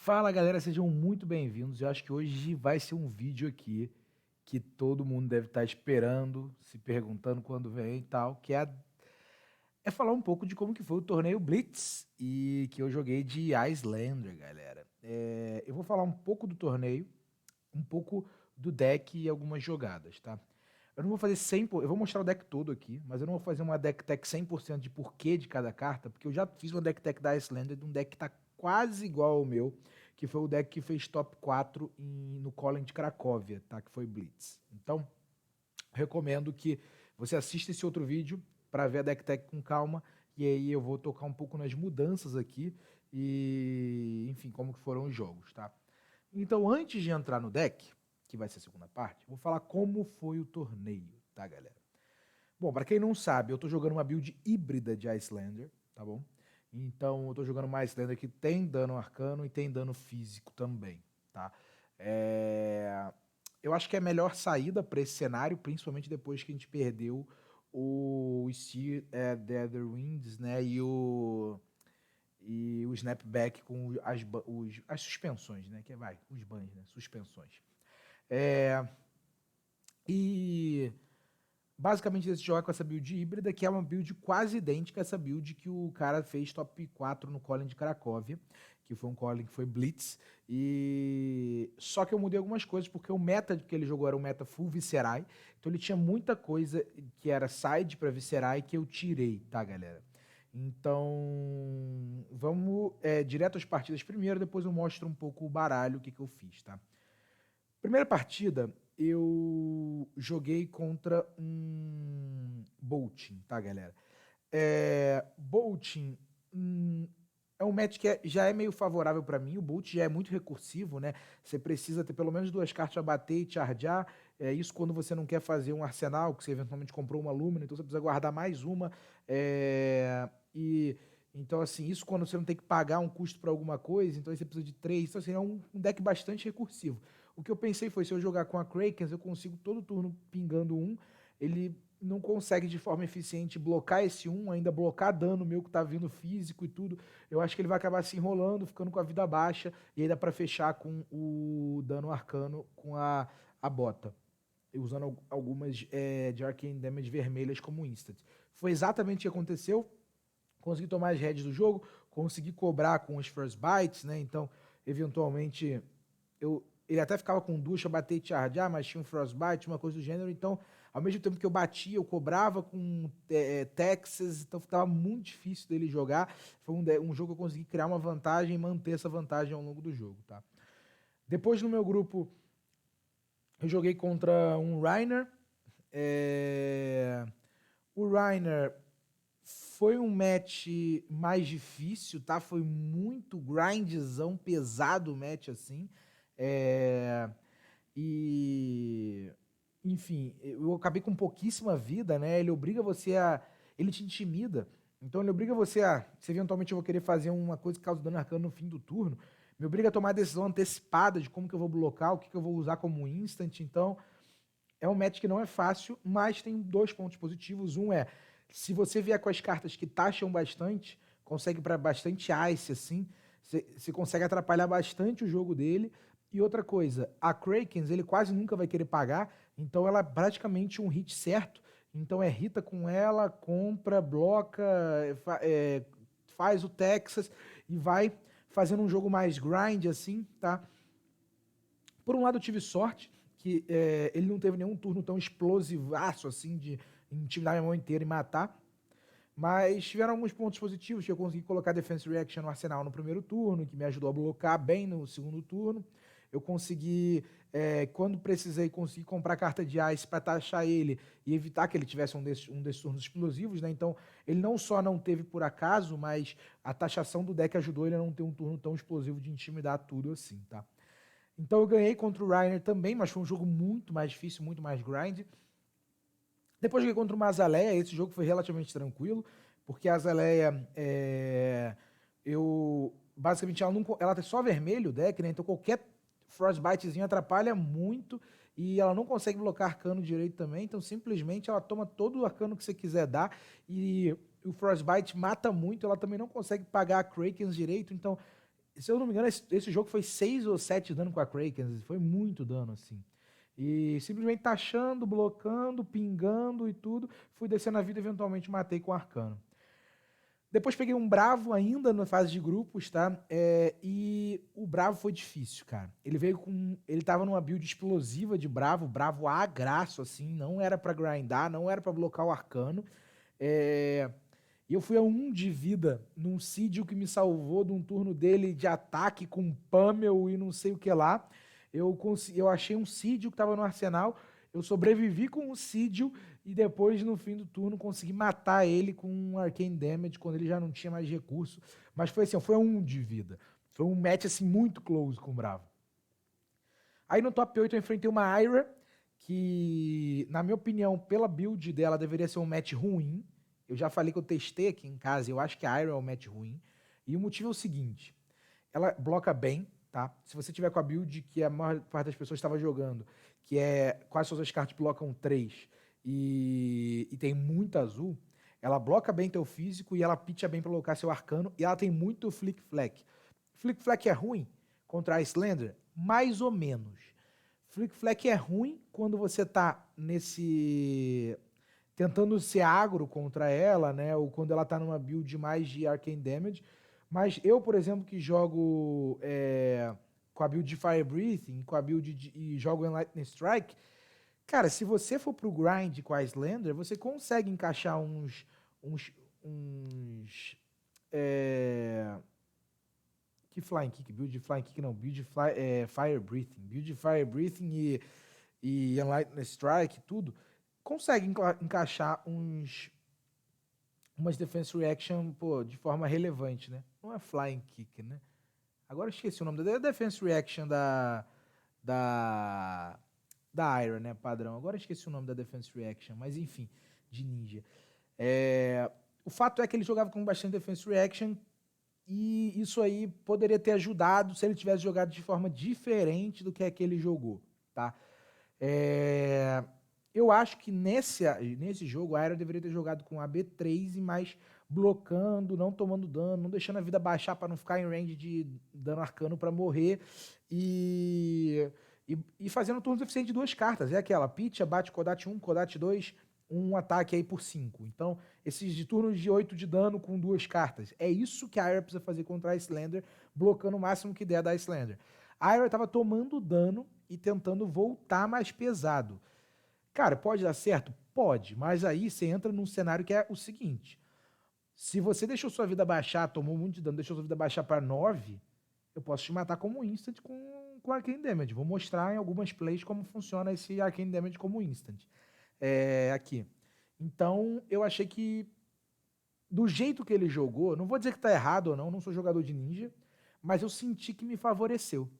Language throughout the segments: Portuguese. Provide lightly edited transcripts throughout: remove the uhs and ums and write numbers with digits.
Fala galera, sejam muito bem-vindos. Eu acho que hoje vai ser um vídeo aqui que todo mundo deve estar esperando, se perguntando quando vem e tal, que é falar um pouco de como que foi o torneio Blitz e que eu joguei de Icelander, galera. Eu vou falar um pouco do torneio, um pouco do deck e algumas jogadas, tá? Eu não vou fazer 100%, eu vou mostrar o deck todo aqui, mas eu não vou fazer uma deck tech 100% de porquê de cada carta, porque eu já fiz uma deck tech da Icelander de um deck que tá quase igual ao meu, que foi o deck que fez top 4 no Colin de Cracóvia, tá? Que foi Blitz. Então, recomendo que você assista esse outro vídeo para ver a deck tech com calma, e aí eu vou tocar um pouco nas mudanças aqui e, enfim, como que foram os jogos, tá? Então, antes de entrar no deck, que vai ser a segunda parte, vou falar como foi o torneio, tá, galera? Bom, pra quem não sabe, eu tô jogando uma build híbrida de Icelander, tá bom? Então, eu tô jogando uma Icelander que tem dano arcano e tem dano físico também, tá? É... Eu acho que é a melhor saída pra esse cenário, principalmente depois que a gente perdeu o Steer the Other Winds, né? E o snapback com as suspensões, né? Que vai, os bans, né? Suspensões. É, e basicamente esse joga com essa build híbrida, que é uma build quase idêntica a essa build que o cara fez top 4 no Colin de Cracóvia, que foi um Colin que foi Blitz. E só que eu mudei algumas coisas, porque o meta que ele jogou era um meta full Viserai, então ele tinha muita coisa que era side pra Viserai que eu tirei, tá, galera? Então, vamos direto às partidas primeiro, depois eu mostro um pouco o baralho, o que eu fiz, tá? Primeira partida, eu joguei contra um Boltin, tá, galera? Boltin é um match que já é meio favorável pra mim. O Bolt já é muito recursivo, né? Você precisa ter pelo menos duas cartas a bater e chargear. Isso quando você não quer fazer um arsenal, que você eventualmente comprou uma Lumina, então você precisa guardar mais uma. E então, assim, isso quando você não tem que pagar um custo pra alguma coisa, então aí você precisa de três. Então, assim, é um deck bastante recursivo. O que eu pensei foi, se eu jogar com a Krakens, eu consigo todo turno pingando um. Ele não consegue de forma eficiente blocar esse um, ainda blocar dano meu que tá vindo físico e tudo. Eu acho que ele vai acabar se enrolando, ficando com a vida baixa, e aí dá pra fechar com o dano arcano com a bota. Usando algumas de Arcane Damage vermelhas como instant. Foi exatamente o que aconteceu. Consegui tomar as rédeas do jogo, consegui cobrar com os first bites, né? Então, eventualmente, ele até ficava com ducha, bater e chargear, mas tinha um frostbite, uma coisa do gênero. Então, ao mesmo tempo que eu batia, eu cobrava com Texas, então ficava muito difícil dele jogar. Foi um jogo que eu consegui criar uma vantagem e manter essa vantagem ao longo do jogo, tá? Depois, no meu grupo, eu joguei contra um Reiner. O Reiner foi um match mais difícil, tá? Foi muito grindzão, pesado o match, assim. É... E... Enfim, eu acabei com pouquíssima vida, né? Ele obriga você a... Ele te intimida. Então ele obriga você a... Se eventualmente eu vou querer fazer uma coisa que causa dano arcano no fim do turno, me obriga a tomar a decisão antecipada de como que eu vou blocar, o que eu vou usar como instant. Então, é um match que não é fácil, mas tem dois pontos positivos. Um é, se você vier com as cartas que taxam bastante, consegue para bastante ice, assim, você consegue atrapalhar bastante o jogo dele. E outra coisa, a Krakens, ele quase nunca vai querer pagar, então ela é praticamente um hit certo. Então é hita com ela, compra, bloca, faz o Texas e vai fazendo um jogo mais grind, assim, tá? Por um lado, eu tive sorte, que ele não teve nenhum turno tão explosivaço assim, de intimidar minha mão inteira e matar. Mas tiveram alguns pontos positivos, que eu consegui colocar Defense Reaction no arsenal no primeiro turno, que me ajudou a blocar bem no segundo turno. Eu consegui, quando precisei, consegui comprar carta de Ice para taxar ele e evitar que ele tivesse um desses turnos explosivos, né? Então, ele não só não teve por acaso, mas a taxação do deck ajudou ele a não ter um turno tão explosivo de intimidar tudo assim, tá? Então eu ganhei contra o Reiner também, mas foi um jogo muito mais difícil, muito mais grind. Depois joguei contra o Mazaleia, esse jogo foi relativamente tranquilo, porque a Azaleia, eu basicamente ela tem só vermelho o deck, né? Então qualquer Frostbitezinho atrapalha muito e ela não consegue blocar arcano direito também, então simplesmente ela toma todo o arcano que você quiser dar e o Frostbite mata muito, ela também não consegue pagar a Krakens direito, então Se eu não me engano, esse jogo foi 6 ou 7 dano com a Kraken. Foi muito dano, assim. E simplesmente taxando, blocando, pingando e tudo. Fui descendo a vida e eventualmente matei com o Arcano. Depois peguei um Bravo ainda na fase de grupos, tá? E o Bravo foi difícil, cara. Ele veio com. Ele tava numa build explosiva de Bravo, Bravo agraço, assim. Não era pra grindar, não era pra blocar o Arcano. E eu fui a 1 de vida num Sidio que me salvou de um turno dele de ataque com Pummel e não sei o que lá. Eu achei um Sidio que tava no arsenal. Eu sobrevivi com o Sidio e depois, no fim do turno, consegui matar ele com um Arcane Damage quando ele já não tinha mais recurso. Mas foi assim, foi a 1 de vida. Foi um match assim muito close com o Bravo. Aí no top 8 eu enfrentei uma Aira, que, na minha opinião, pela build dela, deveria ser um match ruim. Eu já falei que eu testei aqui em casa e eu acho que a Aira é um match ruim. E o motivo é o seguinte: ela bloca bem, tá? Se você tiver com a build que a maior parte das pessoas estava jogando, que é quase todas as cartas blocam 3 e tem muito azul, ela bloca bem teu físico e ela pitcha bem para colocar seu arcano e ela tem muito flick flack. Flick flack é ruim contra a Iyslander? Mais ou menos. Flick flack é ruim quando você tá nesse tentando ser agro contra ela, né? Ou quando ela tá numa build mais de arcane damage. Mas eu, por exemplo, que jogo com a build de Fire Breathing, com a build e jogo em Lightning Strike, cara, se você for pro grind com a Iyslander, você consegue encaixar uns que Flying Kick? Build de Flying Kick não, build de Fire Breathing. Build de Fire Breathing e Enlightened Strike, tudo, consegue encaixar umas Defense Reaction, pô, de forma relevante, né? Não é Flying Kick, né? Agora eu esqueci o nome da Defense Reaction da Iron, né, padrão. Agora eu esqueci o nome da Defense Reaction, mas enfim, de ninja. O fato é que ele jogava com bastante Defense Reaction e isso aí poderia ter ajudado se ele tivesse jogado de forma diferente do que é que ele jogou, tá? Eu acho que nesse jogo a Aira deveria ter jogado com a B3 e mais blocando, não tomando dano, não deixando a vida baixar para não ficar em range de dano arcano para morrer e fazendo turnos eficientes de 2 cartas. É aquela, pitcha, bate Kodat 1, Kodat 2, um ataque aí por 5. Então, esses de turnos de 8 de dano com 2 cartas. É isso que a Aira precisa fazer contra a Iyslander, blocando o máximo que der da Iyslander. A Aira estava tomando dano e tentando voltar mais pesado. Cara, pode dar certo? Pode, mas aí você entra num cenário que é o seguinte: se você deixou sua vida baixar, tomou muito de dano, deixou sua vida baixar para 9, eu posso te matar como instant com Arcane Damage. Vou mostrar em algumas plays como funciona esse Arcane Damage como instant. Aqui. Então, eu achei que do jeito que ele jogou, não vou dizer que tá errado ou não sou jogador de ninja, mas eu senti que me favoreceu.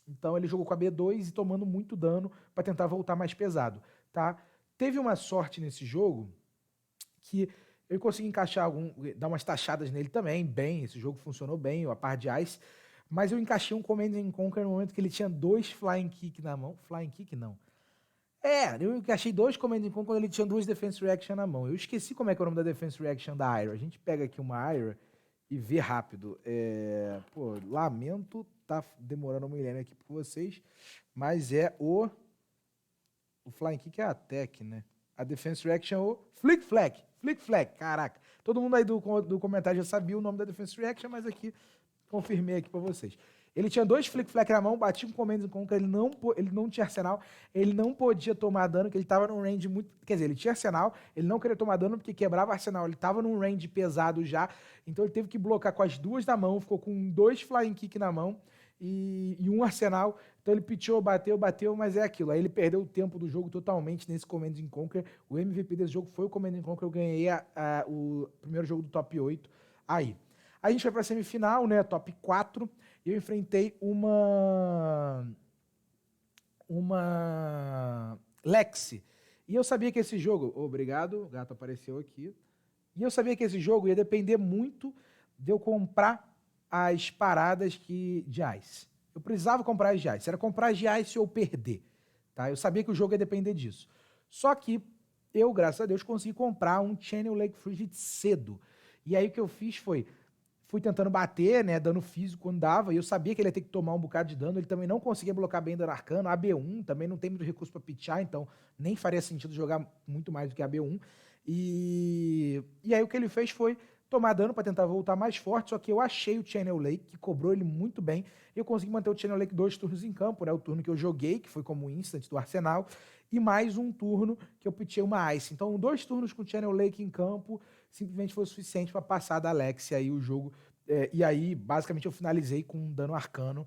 Então ele jogou com a B2 e tomando muito dano para tentar voltar mais pesado, tá? Teve uma sorte nesse jogo que eu consegui encaixar dar umas taxadas nele também, bem, esse jogo funcionou bem, a par de Ice, mas eu encaixei um Command and Conquer no momento que ele tinha 2 Flying Kick na mão. Flying Kick não. Eu encaixei 2 Command and Conquer quando ele tinha 2 Defense Reaction na mão. Eu esqueci como é que é o nome da Defense Reaction da Aira. A gente pega aqui uma Aira e vê rápido. Pô, lamento tá demorando um milênio aqui por vocês, mas o Flying Kick é a Attack, né? A Defense Reaction é o Flick Flack. Flick Flack, caraca. Todo mundo aí do comentário já sabia o nome da Defense Reaction, mas aqui confirmei aqui pra vocês. Ele tinha 2 Flick Flack na mão, batia com Command and Conquer, ele não tinha arsenal, ele não podia tomar dano, porque ele tava num range muito... Quer dizer, ele tinha arsenal, ele não queria tomar dano porque quebrava arsenal, ele tava num range pesado já, então ele teve que blocar com as 2 na mão, ficou com 2 Flying Kick na mão e um arsenal, então ele pitchou, bateu, mas é aquilo. Aí ele perdeu o tempo do jogo totalmente nesse Command and Conquer. O MVP desse jogo foi o Command and Conquer, eu ganhei o primeiro jogo do top 8 aí. A gente foi pra semifinal, né, top 4, e eu enfrentei uma Lexi. E eu sabia que esse jogo... Obrigado, o gato apareceu aqui. E eu sabia que esse jogo ia depender muito de eu comprar as paradas de Ice. Eu precisava comprar as de Ice. Era comprar as de Ice ou perder. Tá? Eu sabia que o jogo ia depender disso. Só que eu, graças a Deus, consegui comprar um Channel Lake Frigid cedo. E aí o que eu fiz foi fui tentando bater, né, dano físico quando dava, e eu sabia que ele ia ter que tomar um bocado de dano, ele também não conseguia blocar bem dano arcano, AB1 também não tem muito recurso pra pitchar, então nem faria sentido jogar muito mais do que AB1, e aí o que ele fez foi tomar dano pra tentar voltar mais forte, só que eu achei o Channel Lake, que cobrou ele muito bem, e eu consegui manter o Channel Lake 2 turnos em campo, né, o turno que eu joguei, que foi como instant do Arsenal, e mais um turno que eu pitchei uma Ice. Então, 2 turnos com o Channel Lake em campo simplesmente foi o suficiente para passar da Alexia aí o jogo. E aí, basicamente, eu finalizei com um dano arcano.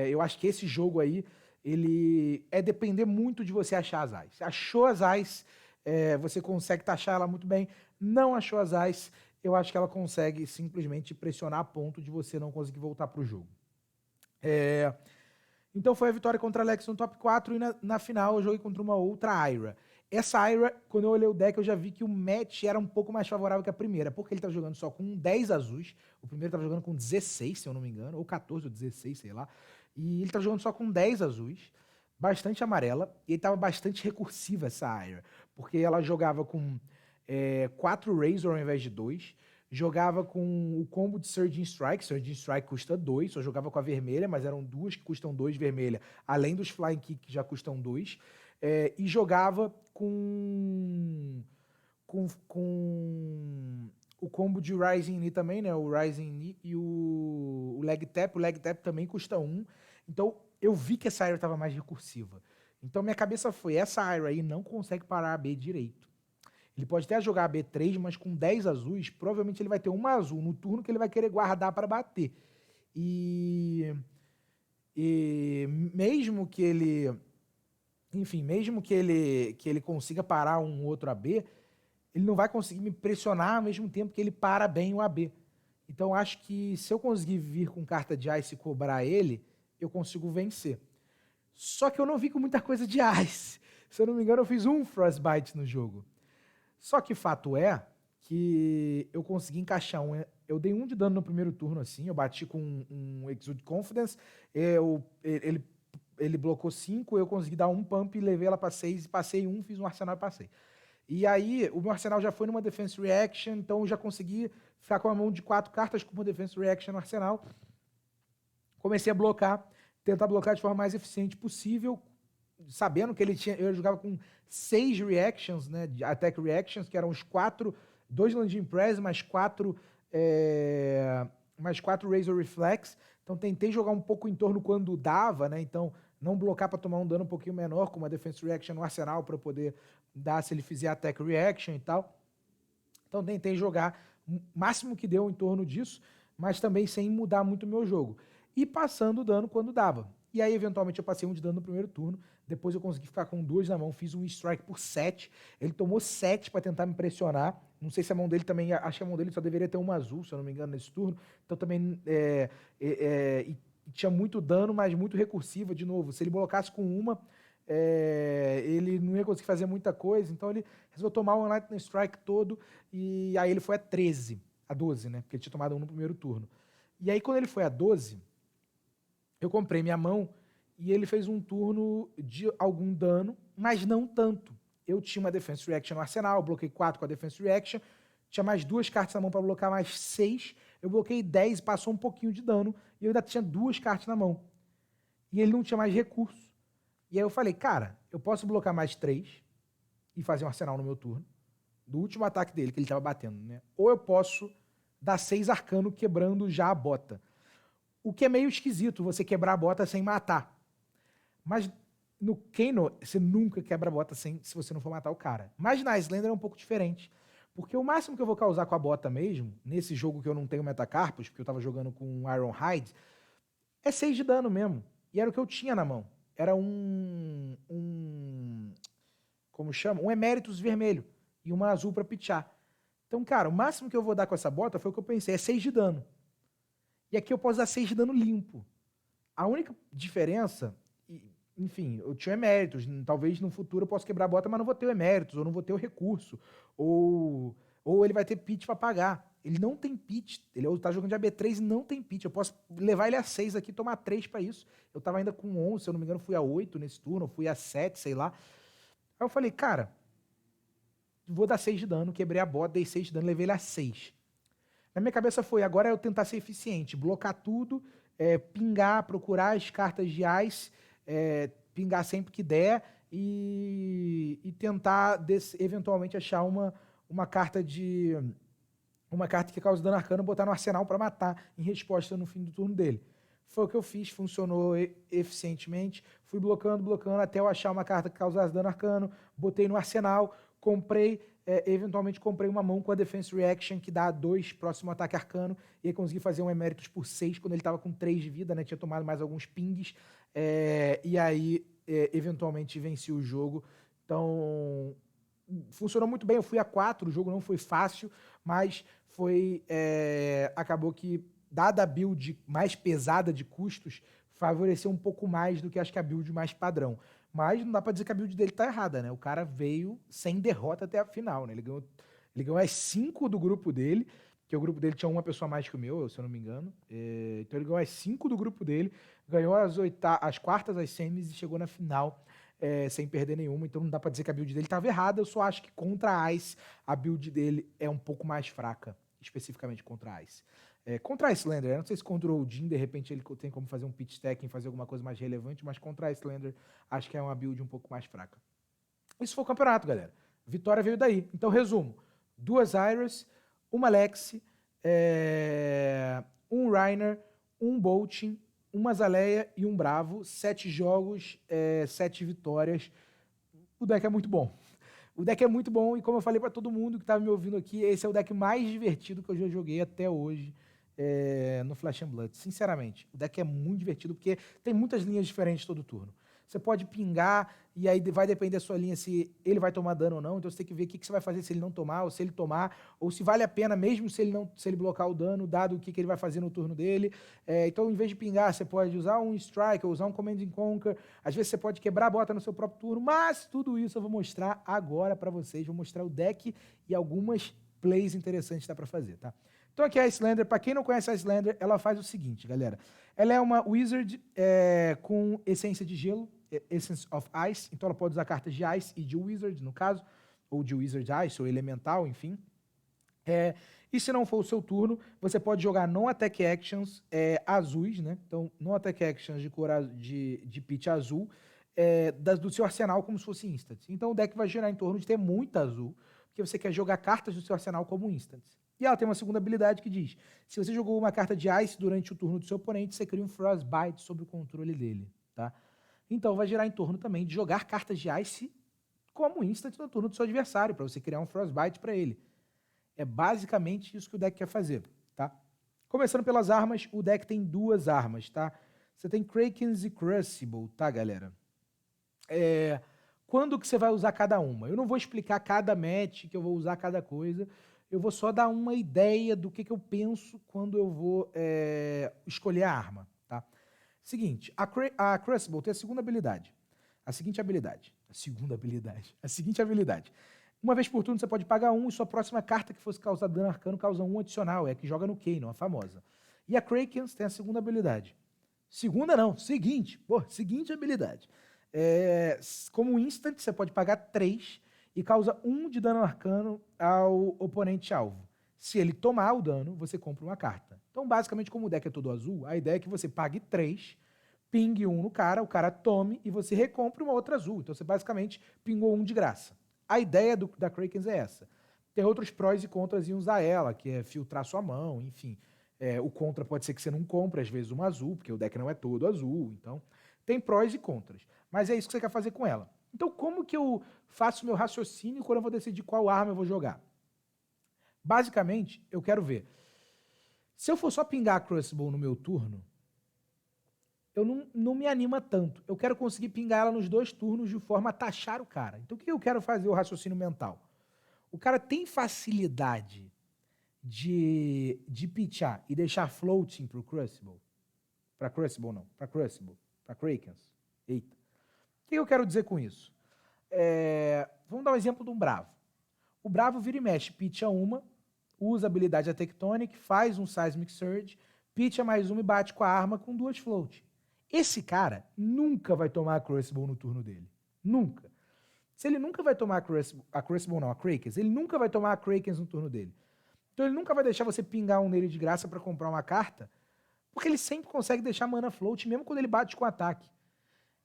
Eu acho que esse jogo aí, ele é depender muito de você achar as Ice. Achou as Ice, você consegue taxar ela muito bem. Não achou as Ice, eu acho que ela consegue simplesmente pressionar a ponto de você não conseguir voltar pro jogo. Então foi a vitória contra a Alex no top 4 e na final eu joguei contra uma outra Ira. Essa Ira, quando eu olhei o deck, eu já vi que o match era um pouco mais favorável que a primeira, porque ele tava jogando só com 10 azuis, o primeiro tava jogando com 16, se eu não me engano, ou 14 ou 16, sei lá, e ele tava jogando só com 10 azuis, bastante amarela, e ele tava bastante recursiva essa Ira, porque ela jogava com 4 Razor ao invés de 2, jogava com o combo de Surging Strike custa 2, só jogava com a vermelha, mas eram 2 que custam 2 vermelha, além dos Flying Kick que já custam 2, e jogava com o combo de Rising Knee também, né? O Rising Knee e o Leg Tap. O Leg Tap também custa 1. Então eu vi que essa Ira estava mais recursiva. Então minha cabeça foi, essa Ira aí não consegue parar a B direito. Ele pode até jogar a B3, mas com 10 azuis, provavelmente ele vai ter uma azul no turno que ele vai querer guardar para bater. E mesmo que ele, enfim, mesmo que ele consiga parar um outro AB, ele não vai conseguir me pressionar ao mesmo tempo que ele para bem o AB. Então acho que se eu conseguir vir com carta de Ice e cobrar ele, eu consigo vencer. Só que eu não vi com muita coisa de Ice. Se eu não me engano, eu fiz um Frostbite no jogo. Só que fato é que eu consegui encaixar um. Eu dei 1 de dano no primeiro turno, assim. Eu bati com um Exude Confidence. Ele blocou 5. Eu consegui dar um pump e levei ela pra 6. E passei 1, fiz um arsenal e passei. E aí, o meu arsenal já foi numa Defense Reaction. Então eu já consegui ficar com a mão de 4 cartas com uma Defense Reaction no arsenal. Comecei a blocar. Tentar blocar de forma mais eficiente possível, sabendo que eu jogava com 6 reactions, né, attack reactions, que eram os 4, 2 Landing Press, mais 4 Razor Reflex. Então tentei jogar um pouco em torno quando dava, né, então não blocar para tomar um dano um pouquinho menor, com uma Defense Reaction no arsenal, para poder dar se ele fizer attack reaction e tal. Então tentei jogar o máximo que deu em torno disso, mas também sem mudar muito o meu jogo. E passando o dano quando dava. E aí, eventualmente, eu passei 1 de dano no primeiro turno. Depois eu consegui ficar com 2 na mão. Fiz um strike por 7. Ele tomou 7 para tentar me pressionar. Não sei se a mão dele também... Acho que a mão dele só deveria ter uma azul, se eu não me engano, nesse turno. Então também... e tinha muito dano, mas muito recursiva. De novo, se ele blocasse com uma... ele não ia conseguir fazer muita coisa. Então ele resolveu tomar o Lightning Strike todo. E aí ele foi a 12, né? Porque ele tinha tomado 1 no primeiro turno. E aí quando ele foi a 12... eu comprei minha mão e ele fez um turno de algum dano, mas não tanto. Eu tinha uma Defense Reaction no arsenal, bloqueei 4 com a Defense Reaction, tinha mais 2 cartas na mão para bloquear mais 6, eu bloqueei 10 e passou um pouquinho de dano, e eu ainda tinha 2 cartas na mão. E ele não tinha mais recurso. E aí eu falei, cara, eu posso bloquear mais 3 e fazer um arsenal no meu turno, do último ataque dele, que ele estava batendo, né? Ou eu posso dar 6 arcano quebrando já a bota. O que é meio esquisito, você quebrar a bota sem matar. Mas no Kano, você nunca quebra a bota se você não for matar o cara. Mas na Icelander é um pouco diferente. Porque o máximo que eu vou causar com a bota mesmo, nesse jogo que eu não tenho Metacarpus, porque eu tava jogando com Ironhide, é 6 de dano mesmo. E era o que eu tinha na mão. Era como chama? Um Emeritus vermelho. E uma azul pra pitchar. Então, cara, o máximo que eu vou dar com essa bota foi o que eu pensei, é 6 de dano. E aqui eu posso dar 6 de dano limpo. A única diferença, enfim, eu tinha eméritos. Talvez no futuro eu possa quebrar a bota, mas não vou ter o eméritos, ou não vou ter o recurso. Ou ele vai ter pitch para pagar. Ele não tem pitch. Ele tá jogando de AB3 e não tem pitch. Eu posso levar ele a 6 aqui e tomar 3 para isso. Eu tava ainda com 11, se eu não me engano, fui a 8 nesse turno, fui a 7, sei lá. Aí eu falei, cara, vou dar 6 de dano, quebrei a bota, dei 6 de dano, levei ele a 6. Na minha cabeça foi, agora é eu tentar ser eficiente, blocar tudo, pingar, procurar as cartas de Ice, pingar sempre que der e tentar eventualmente achar uma carta de uma carta que causa dano arcano, botar no arsenal para matar em resposta no fim do turno dele. Foi o que eu fiz, funcionou eficientemente. Fui blocando, até eu achar uma carta que causasse dano arcano, botei no arsenal, comprei, eventualmente comprei uma mão com a Defense Reaction, que dá 2 próximo ataque arcano, e aí consegui fazer um Emeritus por 6, quando ele estava com 3 de vida, né? Tinha tomado mais alguns pings, e aí, eventualmente, venci o jogo. Então, funcionou muito bem, eu fui a 4, o jogo não foi fácil, mas acabou que, dada a build mais pesada de custos, favoreceu um pouco mais do que acho que a build mais padrão. Mas não dá pra dizer que a build dele tá errada, né? O cara veio sem derrota até a final, né? Ele ganhou as 5 do grupo dele, que o grupo dele tinha uma pessoa a mais que o meu, se eu não me engano. Então ele ganhou as 5 do grupo dele, ganhou as quartas, as semis e chegou na final sem perder nenhuma. Então não dá pra dizer que a build dele estava errada, eu só acho que contra a Ice, a build dele é um pouco mais fraca, especificamente contra a Ice. Contra a Icelander, eu não sei se contra o Odin, de repente ele tem como fazer um pitch stacking, fazer alguma coisa mais relevante, mas contra a Icelander acho que é uma build um pouco mais fraca. Isso foi o campeonato, galera. Vitória veio daí. Então, resumo. 2 Iris, uma Lexi, um Reiner, um Boltin, uma Zaleia e um Bravo. 7 jogos, 7 vitórias. O deck é muito bom. O deck é muito bom e, como eu falei pra todo mundo que tava me ouvindo aqui, esse é o deck mais divertido que eu já joguei até hoje no Flesh and Blood. Sinceramente, o deck é muito divertido porque tem muitas linhas diferentes todo turno. Você pode pingar e aí vai depender da sua linha se ele vai tomar dano ou não. Então você tem que ver o que você vai fazer se ele não tomar, ou se ele tomar, ou se vale a pena mesmo se ele blocar o dano, dado o que ele vai fazer no turno dele. Então, em vez de pingar, você pode usar um Strike, ou usar um Command and Conquer. Às vezes você pode quebrar a bota no seu próprio turno, mas tudo isso eu vou mostrar agora pra vocês. Vou mostrar o deck e algumas plays interessantes que dá pra fazer, tá? Então aqui é a Icelander. Pra quem não conhece a Icelander, ela faz o seguinte, galera. Ela é uma Wizard com essência de gelo, Essence of Ice, então ela pode usar cartas de Ice e de Wizard, no caso, ou de Wizard Ice, ou Elemental, enfim. E se não for o seu turno, você pode jogar non-attack actions azuis, né? Então, non-attack actions de cor de pitch azul, do seu arsenal como se fosse instant. Então o deck vai girar em torno de ter muita azul, porque você quer jogar cartas do seu arsenal como instants. E ela tem uma segunda habilidade que diz: se você jogou uma carta de Ice durante o turno do seu oponente, você cria um Frostbite sobre o controle dele, tá? Então vai girar em torno também de jogar cartas de Ice como instant no turno do seu adversário, para você criar um Frostbite para ele. É basicamente isso que o deck quer fazer, tá? Começando pelas armas, o deck tem 2 armas, tá? Você tem Krakens e Crucible, tá, galera? Quando que você vai usar cada uma? Eu não vou explicar cada match que eu vou usar cada coisa, eu vou só dar uma ideia do que eu penso quando eu vou escolher a arma, tá? Seguinte, a Crucible tem a seguinte habilidade. Uma vez por turno você pode pagar 1 e sua próxima carta que fosse causar dano arcano causa 1 adicional, que joga no Kanon, a famosa. E a Krakens tem a segunda habilidade. Seguinte habilidade. Como instant, você pode pagar 3 e causa 1 de dano arcano ao oponente alvo. Se ele tomar o dano, você compra uma carta. Então, basicamente, como o deck é todo azul, a ideia é que você pague 3, pingue 1 no cara, o cara tome e você recompre uma outra azul. Então, você basicamente pingou 1 de graça. A ideia da Krakens é essa. Tem outros prós e contras em usar ela, que é filtrar sua mão, enfim. O contra pode ser que você não compre, às vezes, uma azul, porque o deck não é todo azul. Então, tem prós e contras. Mas é isso que você quer fazer com ela. Então, como que eu faço meu raciocínio quando eu vou decidir qual arma eu vou jogar? Basicamente, eu quero ver. Se eu for só pingar a Crucible no meu turno, eu não me anima tanto. Eu quero conseguir pingar ela nos 2 turnos de forma a taxar o cara. Então, o que eu quero fazer? O raciocínio mental. O cara tem facilidade de pitchar e deixar floating pro Crucible? Pra Crucible, não. Pra Crucible. Pra Krakens. Eita. O que eu quero dizer com isso? Vamos dar um exemplo de um Bravo. O Bravo vira e mexe, pitcha uma, usa a habilidade da Tectonic, faz um Seismic Surge, pitcha mais uma e bate com a arma com 2 float. Esse cara nunca vai tomar a Crucible no turno dele. Nunca. Se ele nunca vai tomar a Krakens, ele nunca vai tomar a Krakens no turno dele. Então ele nunca vai deixar você pingar um nele de graça pra comprar uma carta, porque ele sempre consegue deixar mana float, mesmo quando ele bate com ataque.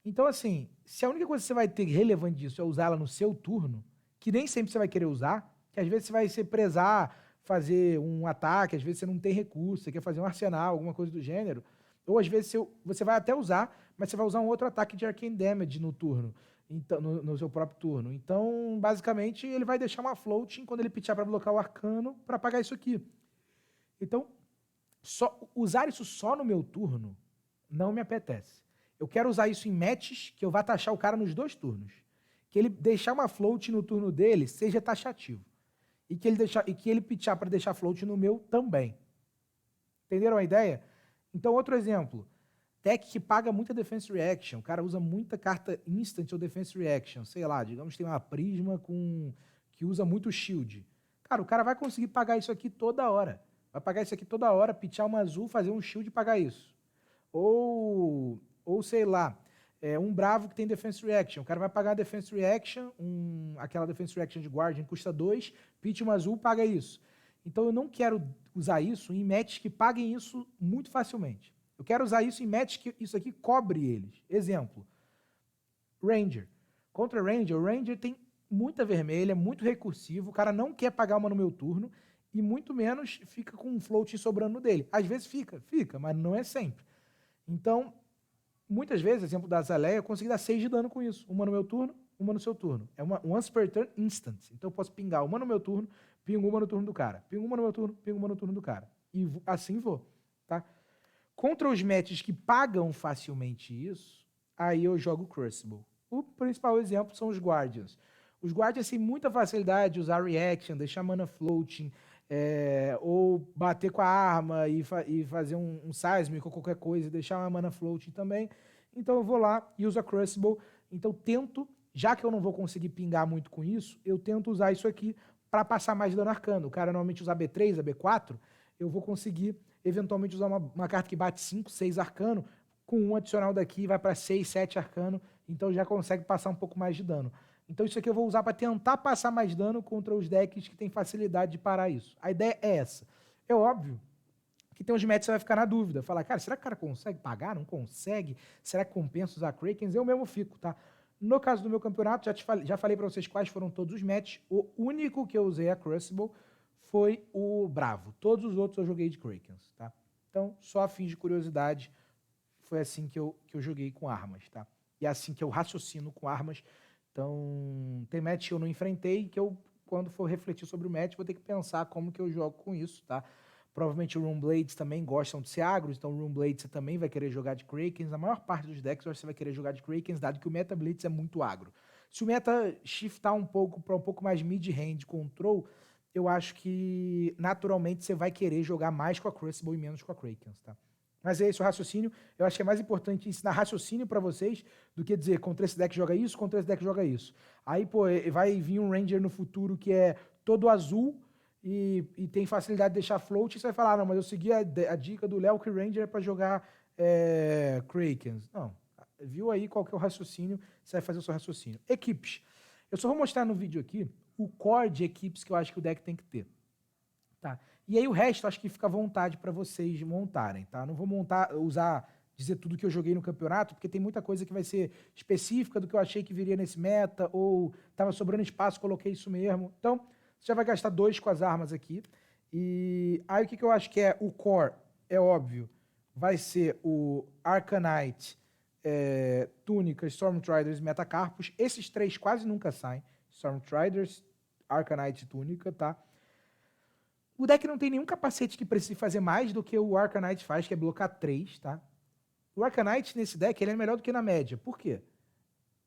Então, assim, se a única coisa que você vai ter relevante disso é usá-la no seu turno, que nem sempre você vai querer usar, que às vezes você vai se prezar fazer um ataque, às vezes você não tem recurso, você quer fazer um arsenal, alguma coisa do gênero, ou às vezes você vai até usar, mas você vai usar um outro ataque de Arcane Damage no turno, então, no seu próprio turno. Então, basicamente, ele vai deixar uma floating quando ele pitchar para bloquear o arcano para pagar isso aqui. Então, usar isso só no meu turno não me apetece. Eu quero usar isso em matches que eu vá taxar o cara nos 2 turnos. Que ele deixar uma float no turno dele seja taxativo. E que ele pitchar para deixar float no meu também. Entenderam a ideia? Então, outro exemplo. Deck que paga muita Defense Reaction. O cara usa muita carta Instant ou Defense Reaction. Sei lá, digamos que tem uma Prisma que usa muito Shield. Cara, o cara vai conseguir pagar isso aqui toda hora. Vai pagar isso aqui toda hora, pitchar uma azul, fazer um Shield e pagar isso. Ou sei lá, um bravo que tem Defense Reaction. O cara vai pagar a Defense Reaction, aquela Defense Reaction de Guardian custa 2, pitch uma azul, paga isso. Então eu não quero usar isso em matches que paguem isso muito facilmente. Eu quero usar isso em matches que isso aqui cobre eles. Exemplo, Ranger. Contra Ranger, o Ranger tem muita vermelha, muito recursivo, o cara não quer pagar uma no meu turno e muito menos fica com um float sobrando dele. Às vezes fica, mas não é sempre. Então, muitas vezes, exemplo da Azalea, eu consegui dar 6 de dano com isso. Uma no meu turno, uma no seu turno. É uma once per turn instant. Então eu posso pingar uma no meu turno, pingo uma no turno do cara. Pingo uma no meu turno, pingo uma no turno do cara. E assim vou, tá? Contra os matches que pagam facilmente isso, aí eu jogo Crucible. O principal exemplo são os Guardians. Os Guardians têm muita facilidade de usar Reaction, deixar mana floating, ou bater com a arma e fazer um Seismic ou qualquer coisa e deixar uma mana floating também. Então eu vou lá e uso a Crucible. Então tento, já que eu não vou conseguir pingar muito com isso, eu tento usar isso aqui para passar mais dano arcano. O cara normalmente usa B3, a B4, eu vou conseguir eventualmente usar uma carta que bate 5, 6 arcano, com um adicional daqui vai para 6, 7 arcano, então já consegue passar um pouco mais de dano. Então isso aqui eu vou usar para tentar passar mais dano contra os decks que têm facilidade de parar isso. A ideia é essa. É óbvio que tem uns matches que você vai ficar na dúvida. Falar, cara, será que o cara consegue pagar? Não consegue? Será que compensa usar Krakens? Eu mesmo fico, tá? No caso do meu campeonato, já falei para vocês quais foram todos os matches. O único que eu usei a Crucible foi o Bravo. Todos os outros eu joguei de Krakens, tá? Então, só a fim de curiosidade, foi assim que eu joguei com armas, tá? E é assim que eu raciocino com armas. Então, tem match que eu não enfrentei, que eu, quando for refletir sobre o match, vou ter que pensar como que eu jogo com isso, tá? Provavelmente o Runeblades também gostam de ser agros, então o Runeblades você também vai querer jogar de Krakens. A maior parte dos decks você vai querer jogar de Krakens, dado que o Meta Blitz é muito agro. Se o meta shiftar um pouco para um pouco mais mid-range control, eu acho que naturalmente você vai querer jogar mais com a Crucible e menos com a Krakens, tá? Mas é esse o raciocínio. Eu acho que é mais importante ensinar raciocínio para vocês do que dizer contra esse deck joga isso, contra esse deck joga isso. Aí, pô, vai vir um Ranger no futuro que é todo azul e tem facilidade de deixar float, e você vai falar, não, mas eu segui a dica do Léo que Ranger é para jogar Krakens. Não, viu aí qual que é o raciocínio, você vai fazer o seu raciocínio. Equipes. Eu só vou mostrar no vídeo aqui o core de equipes que eu acho que o deck tem que ter. Tá? E aí o resto acho que fica à vontade para vocês montarem, tá? Não vou dizer tudo que eu joguei no campeonato, porque tem muita coisa que vai ser específica do que eu achei que viria nesse meta, ou estava sobrando espaço, coloquei isso mesmo. Então, você já vai gastar 2 com as armas aqui. E aí o que eu acho que é o core, é óbvio, vai ser o Arcanite, Túnica, Stormtriders e Metacarpus. Esses 3 quase nunca saem. Stormtriders, Arcanite e Túnica, tá? O deck não tem nenhum capacete que precise fazer mais do que o Arcanite faz, que é blocar 3, tá? O Arcanite nesse deck ele é melhor do que na média. Por quê?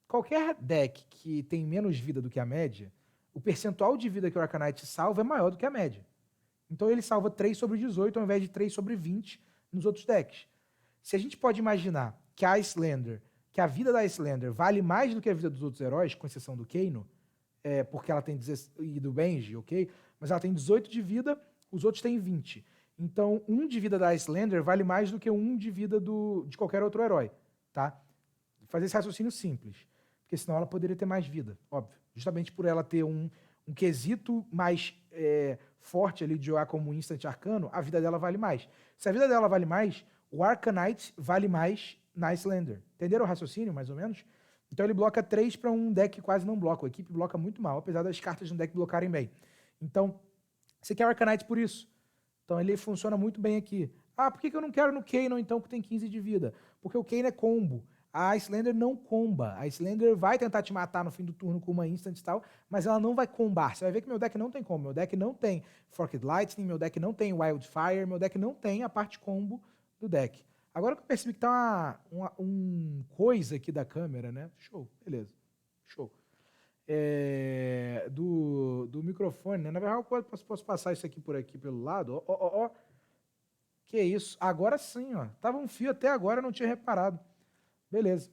Qualquer deck que tem menos vida do que a média, o percentual de vida que o Arcanite salva é maior do que a média. Então ele salva 3 sobre 18 ao invés de 3 sobre 20 nos outros decks. Se a gente pode imaginar que que a vida da Icelander vale mais do que a vida dos outros heróis, com exceção do Kano, porque ela tem 16, e do Benji, ok? Mas ela tem 18 de vida, os outros têm 20. Então, 1 de vida da Icelander vale mais do que 1 de vida de qualquer outro herói, tá? Fazer esse raciocínio simples, porque senão ela poderia ter mais vida, óbvio. Justamente por ela ter um quesito mais forte ali de jogar como instant arcano, a vida dela vale mais. Se a vida dela vale mais, o Arcanite vale mais na Iyslander. Entenderam o raciocínio, mais ou menos? Então ele bloca 3 para um deck que quase não bloca. A equipe bloca muito mal, apesar das cartas no deck blocarem bem. Então, você quer o Arcanite por isso. Então ele funciona muito bem aqui. Ah, por que eu não quero no Kanon, então, que tem 15 de vida? Porque o Kanon é combo. A Iyslander não comba. A Iyslander vai tentar te matar no fim do turno com uma instant e tal, mas ela não vai combar. Você vai ver que meu deck não tem combo. Meu deck não tem Forked Lightning, meu deck não tem Wildfire, meu deck não tem a parte combo do deck. Agora que eu percebi que tá um coisa aqui da câmera, né? Show, beleza. Show. Do microfone, né? Na verdade, eu posso passar isso aqui por aqui pelo lado. Ó. Que isso? Agora sim, ó. Tava um fio até agora, eu não tinha reparado. Beleza.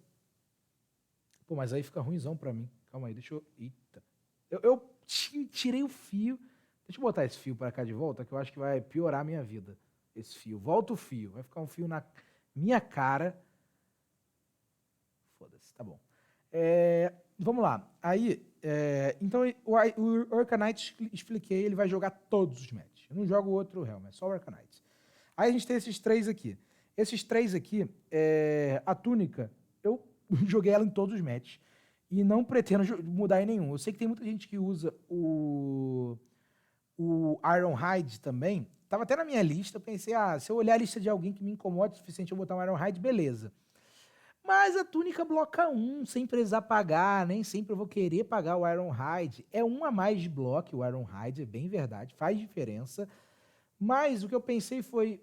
Pô, mas aí fica ruimzão pra mim. Calma aí, deixa eu... Eita. Eu tirei o fio. Deixa eu botar esse fio pra cá de volta, que eu acho que vai piorar a minha vida. Esse fio. Volta o fio. Vai ficar um fio na minha cara. Foda-se, tá bom. Vamos lá. Aí, então, o Arcanite, expliquei, ele vai jogar todos os matches. Eu não jogo outro Helm, é só o Arcanite. Aí a gente tem esses 3 aqui. Esses 3 aqui, a túnica, eu joguei ela em todos os matches. E não pretendo mudar em nenhum. Eu sei que tem muita gente que usa o Ironhide também. Tava até na minha lista, eu pensei, se eu olhar a lista de alguém que me incomoda o suficiente eu botar um Ironhide, beleza. Mas a túnica bloca 1, sem precisar pagar, nem sempre eu vou querer pagar o Ironhide. É 1 a mais de bloco, o Ironhide, é bem verdade, faz diferença. Mas o que eu pensei foi,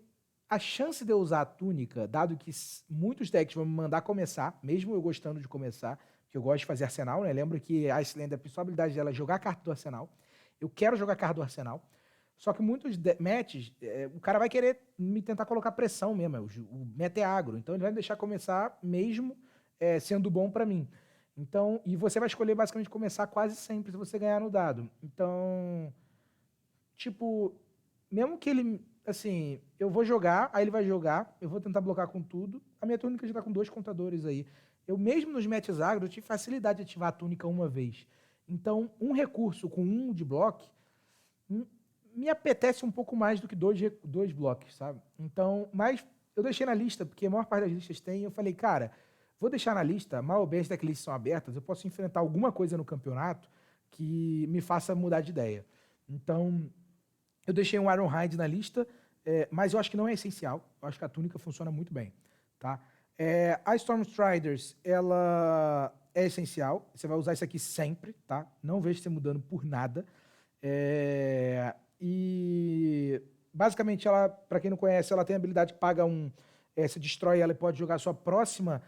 a chance de eu usar a túnica, dado que muitos decks vão me mandar começar, mesmo eu gostando de começar, que eu gosto de fazer arsenal, né? Lembra que a Iyslander, a principal habilidade dela é jogar a carta do arsenal. Eu quero jogar a carta do arsenal. Só que muitos matches, o cara vai querer me tentar colocar pressão mesmo. O meta é agro. Então ele vai me deixar começar mesmo sendo bom pra mim. Então, e você vai escolher basicamente começar quase sempre se você ganhar no dado. Então, tipo, mesmo que ele, assim, eu vou jogar, aí ele vai jogar, eu vou tentar blocar com tudo. A minha túnica já tá com 2 contadores aí. Eu mesmo nos matches agro, eu tive facilidade de ativar a túnica uma vez. Então, um recurso com 1 de bloco me apetece um pouco mais do que 2 blocos, sabe? Então, mas eu deixei na lista, porque a maior parte das listas tem, eu falei, cara, vou deixar na lista, mal ou bem as decklists são abertas, eu posso enfrentar alguma coisa no campeonato que me faça mudar de ideia. Então, eu deixei um Ironhide na lista, mas eu acho que não é essencial, eu acho que a túnica funciona muito bem, tá? A Stormstriders, ela é essencial, você vai usar isso aqui sempre, tá? Não vejo você mudando por nada. E basicamente ela, para quem não conhece, ela tem a habilidade que paga você destrói ela e pode jogar a sua próxima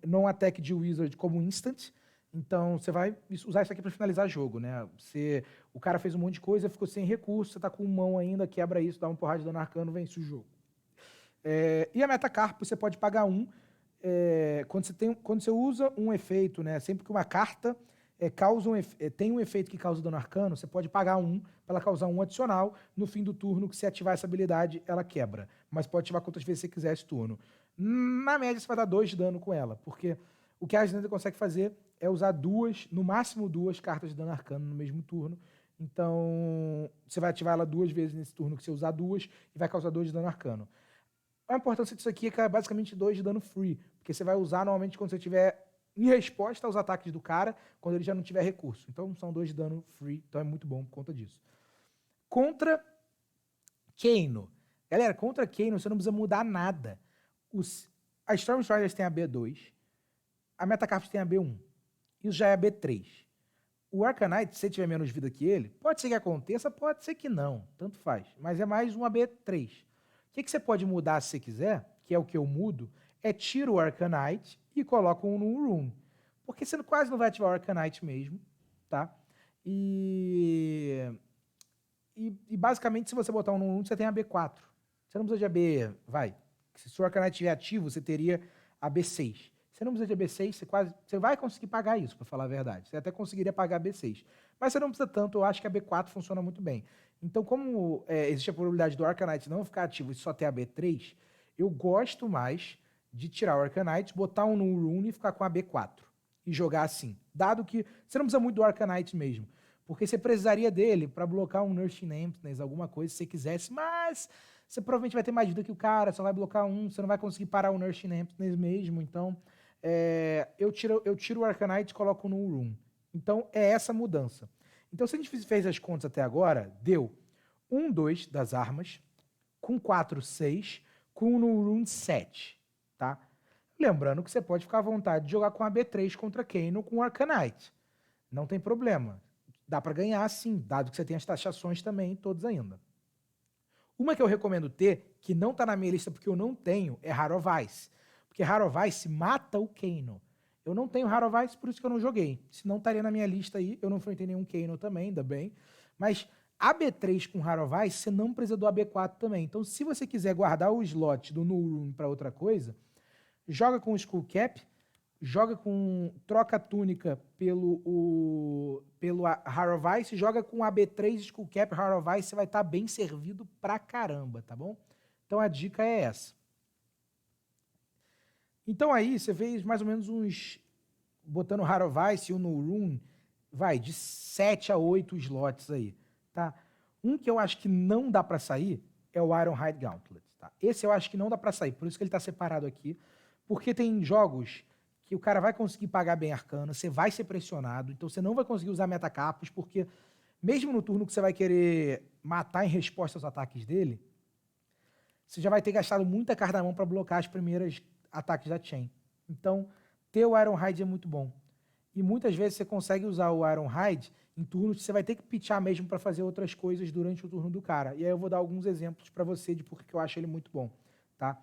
non-attack de Wizard como instant. Então você vai usar isso aqui para finalizar o jogo, né? O cara fez um monte de coisa, ficou sem recurso, você tá com mão ainda, quebra isso, dá uma porrada de dano arcano, vence o jogo. E a Metacarpo, você pode pagar quando você usa um efeito, né? Sempre que uma carta tem um efeito que causa dano arcano, você pode pagar 1 para ela causar 1 adicional. No fim do turno, que se ativar essa habilidade, ela quebra. Mas pode ativar quantas vezes você quiser esse turno. Na média, você vai dar 2 de dano com ela, porque o que a Iyslander consegue fazer é usar no máximo 2 cartas de dano arcano no mesmo turno. Então, você vai ativar ela 2 vezes nesse turno que você usar 2 e vai causar 2 de dano arcano. A importância disso aqui é que é basicamente 2 de dano free, porque você vai usar normalmente quando você tiver em resposta aos ataques do cara, quando ele já não tiver recurso. Então são 2 de dano free, então é muito bom por conta disso. Contra Kaino. Galera, contra Kaino você não precisa mudar nada. A Stormstriders tem a B2, a Metacarp tem a B1. Isso já é a B3. O Arcanite, se você tiver menos vida que ele, pode ser que aconteça, pode ser que não. Tanto faz. Mas é mais uma B3. O que você pode mudar se você quiser, que é o que eu mudo, tira o Arcanite e coloca um no Room. Porque você quase não vai ativar o Arcanite mesmo, tá? E basicamente, se você botar um no Room, você tem a B4. Você não precisa de AB, se o Arcanite estiver ativo, você teria a B6. Você não precisa de AB6, você vai conseguir pagar isso, para falar a verdade. Você até conseguiria pagar a B6. Mas você não precisa tanto, eu acho que a B4 funciona muito bem. Então, como existe a probabilidade do Arcanite não ficar ativo e só ter a B3, eu gosto mais de tirar o Arcanite, botar um no Rune e ficar com a B4. e jogar assim. Dado que você não precisa muito do Arcanite mesmo, porque você precisaria dele para blocar um Nourishing Emptiness, alguma coisa, se você quisesse, mas você provavelmente vai ter mais vida que o cara, só vai blocar um, você não vai conseguir parar o Nourishing Emptiness mesmo, então eu tiro o Arcanite e coloco no Room. Então é essa mudança. Então se a gente fez as contas até agora, deu 1, 2 das armas, com 4, 6, com no Room 7, tá? Lembrando que você pode ficar à vontade de jogar com a B3 contra Kaino com o Arcanite. Não tem problema. Dá para ganhar sim, dado que você tem as taxações também, todos ainda. Uma que eu recomendo ter, que não tá na minha lista porque eu não tenho, é Heart of Ice. Porque Heart of Ice mata o Kaino. Eu não tenho Heart of Ice, por isso que eu não joguei. Se não estaria na minha lista aí, eu não enfrentei nenhum Kaino também, ainda bem. Mas a B3 com Heart of Ice, você não precisa do AB4 também. Então, se você quiser guardar o slot do Null Room para outra coisa, joga com o Skull Cap, troca a túnica pelo Heart of Ice, joga com a B3, Skull Cap, Heart of Ice, você vai estar bem servido pra caramba, tá bom? Então a dica é essa. Então aí você fez mais ou menos botando Heart of Ice e o No Room, vai de 7 a 8 slots aí, tá? Um que eu acho que não dá pra sair é o Ironhide Gauntlet, tá? Esse eu acho que não dá pra sair, por isso que ele tá separado aqui, porque tem jogos que o cara vai conseguir pagar bem arcano, você vai ser pressionado, então você não vai conseguir usar metacapos, porque mesmo no turno que você vai querer matar em resposta aos ataques dele, você já vai ter gastado muita carta na mão para bloquear as primeiras ataques da Chain. Então, ter o Ironhide é muito bom. E muitas vezes você consegue usar o Ironhide em turnos que você vai ter que pitchar mesmo para fazer outras coisas durante o turno do cara. E aí eu vou dar alguns exemplos para você de por que eu acho ele muito bom, tá?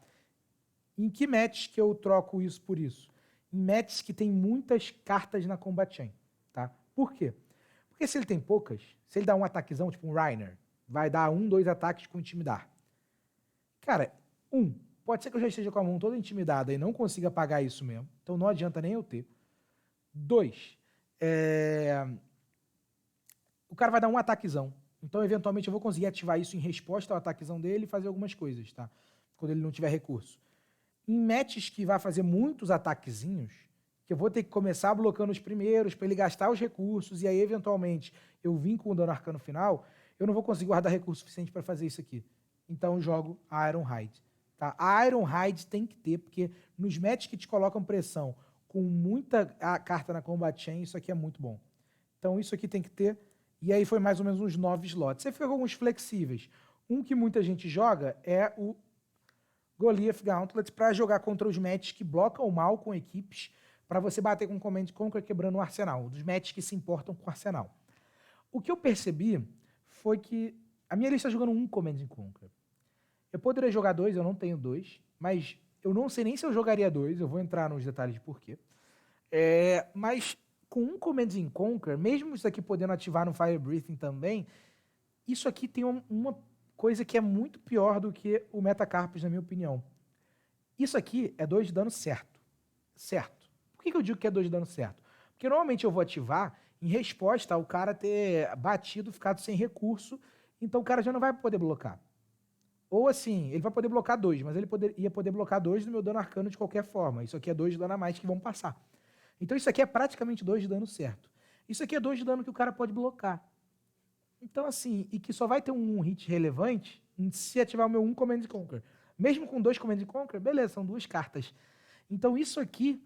Em que matches que eu troco isso por isso? Em matches que tem muitas cartas na Combat Chain, tá? Por quê? Porque se ele tem poucas, se ele dá um ataquezão, tipo um Reiner, vai dar 1, 2 ataques com Intimidar. Cara, pode ser que eu já esteja com a mão toda intimidada e não consiga pagar isso mesmo, então não adianta nem eu ter. 2, o cara vai dar um ataquezão, então eventualmente eu vou conseguir ativar isso em resposta ao ataquezão dele e fazer algumas coisas, tá? Quando ele não tiver recurso. Em matches que vai fazer muitos ataquezinhos, que eu vou ter que começar bloqueando os primeiros para ele gastar os recursos e aí eventualmente eu vim com o dano arcano final, eu não vou conseguir guardar recurso suficiente para fazer isso aqui. Então eu jogo a Ironhide, tá? A Ironhide tem que ter, porque nos matches que te colocam pressão com muita carta na Combat Chain, isso aqui é muito bom. Então isso aqui tem que ter, e aí foi mais ou menos uns 9 slots. Você fica com alguns flexíveis. Um que muita gente joga é o Goliath Gauntlet para jogar contra os matches que blocam mal com equipes, para você bater com Command Conquer quebrando o arsenal, dos matches que se importam com o arsenal. O que eu percebi foi que a minha lista está jogando um Command Conquer. Eu poderia jogar 2, eu não tenho 2, mas eu não sei nem se eu jogaria 2, eu vou entrar nos detalhes de porquê. Mas com um Command Conquer, mesmo isso aqui podendo ativar no Fire Breathing também, isso aqui tem uma coisa que é muito pior do que o Metacarpus, na minha opinião. Isso aqui é 2 de dano certo. Certo. Por que eu digo que é 2 de dano certo? Porque normalmente eu vou ativar em resposta ao cara ter batido, ficado sem recurso, então o cara já não vai poder blocar. Ou assim, ele vai poder blocar 2, mas ele ia poder blocar 2 do meu dano arcano de qualquer forma. Isso aqui é 2 de dano a mais que vão passar. Então isso aqui é praticamente 2 de dano certo. Isso aqui é 2 de dano que o cara pode blocar. Então, assim, e que só vai ter um hit relevante se ativar o meu 1 Command Conquer. Mesmo com 2 Command Conquer, beleza, são 2 cartas. Então, isso aqui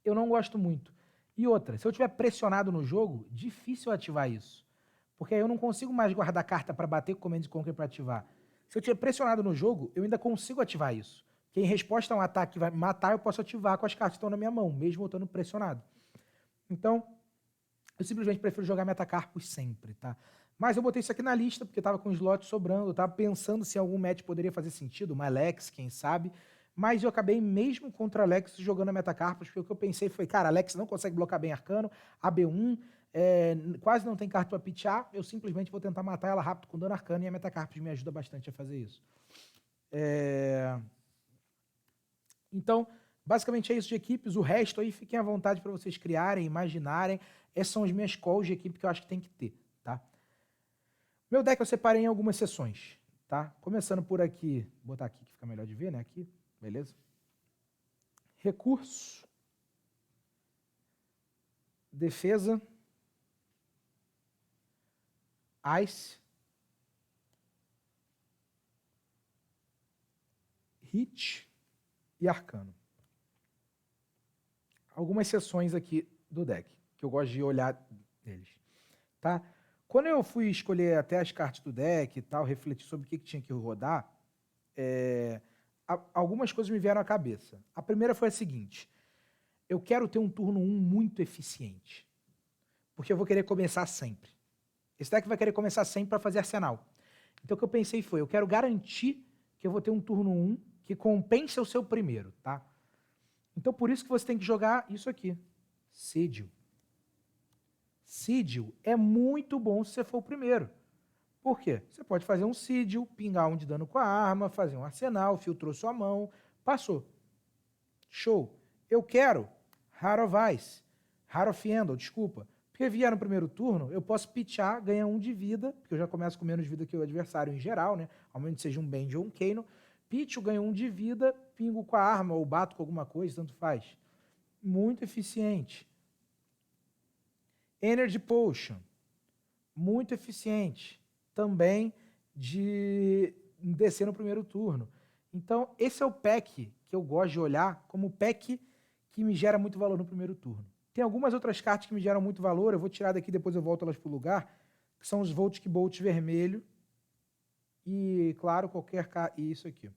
eu não gosto muito. E outra, se eu tiver pressionado no jogo, difícil ativar isso. Porque aí eu não consigo mais guardar carta para bater com Command Conquer para ativar. Se eu tiver pressionado no jogo, eu ainda consigo ativar isso. Porque em resposta a um ataque que vai me matar, eu posso ativar com as cartas que estão na minha mão, mesmo eu estando pressionado. Então, eu simplesmente prefiro jogar Metacarpus sempre, tá? Mas eu botei isso aqui na lista, porque tava com slot sobrando, eu tava pensando se algum match poderia fazer sentido, uma Alex, quem sabe, mas eu acabei mesmo contra Alex jogando a Metacarpus, porque o que eu pensei foi, cara, Alex não consegue blocar bem arcano, AB1, quase não tem carta para pitchar, eu simplesmente vou tentar matar ela rápido com dano arcano e a Metacarpus me ajuda bastante a fazer isso. Então, basicamente é isso de equipes, o resto aí fiquem à vontade para vocês criarem, imaginarem. Essas são as minhas calls de equipe que eu acho que tem que ter, tá? Meu deck eu separei em algumas seções, tá? Começando por aqui, vou botar aqui que fica melhor de ver, né? Aqui, beleza? Recurso. defesa, Ice, Hit e Arcano. Algumas seções aqui do deck, que eu gosto de olhar deles, tá? Quando eu fui escolher até as cartas do deck e tal, refletir sobre o que tinha que rodar, algumas coisas me vieram à cabeça. A primeira foi a seguinte: eu quero ter um turno 1 muito eficiente, porque eu vou querer começar sempre. Esse deck vai querer começar sempre para fazer arsenal. Então o que eu pensei foi, eu quero garantir que eu vou ter um turno 1 que compense o seu primeiro, tá? Então por isso que você tem que jogar isso aqui, Sigil. Sigil é muito bom se você for o primeiro. Por quê? Você pode fazer um Sigil, pingar um de dano com a arma, fazer um arsenal, filtrou sua mão, passou. Show. Eu quero Heart of Ice, Heart of Yendel, desculpa. Porque vier no primeiro turno, eu posso pitchar, ganhar 1 de vida, porque eu já começo com menos vida que o adversário em geral, né? Ao menos que seja um Band ou um Kano. Pitcho, ganho 1 de vida, pingo com a arma ou bato com alguma coisa, tanto faz. Muito eficiente. Energy Potion. Muito eficiente. Também de descer no primeiro turno. Então, esse é o pack que eu gosto de olhar como o pack que me gera muito valor no primeiro turno. Tem algumas outras cartas que me geram muito valor, eu vou tirar daqui, depois eu volto elas para o lugar, que são os Voltic Bolt vermelho e, claro, qualquer carta. E isso aqui.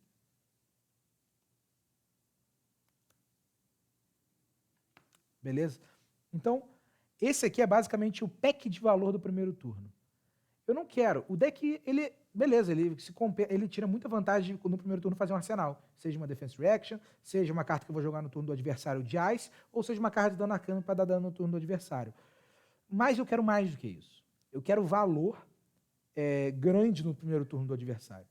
Beleza? Então, esse aqui é basicamente o pack de valor do primeiro turno. Eu não quero. O deck, ele, beleza, ele tira muita vantagem no primeiro turno fazer um arsenal. Seja uma Defense Reaction, seja uma carta que eu vou jogar no turno do adversário de Ice, ou seja uma carta de dano arcano para dar dano no turno do adversário. Mas eu quero mais do que isso. Eu quero valor grande no primeiro turno do adversário.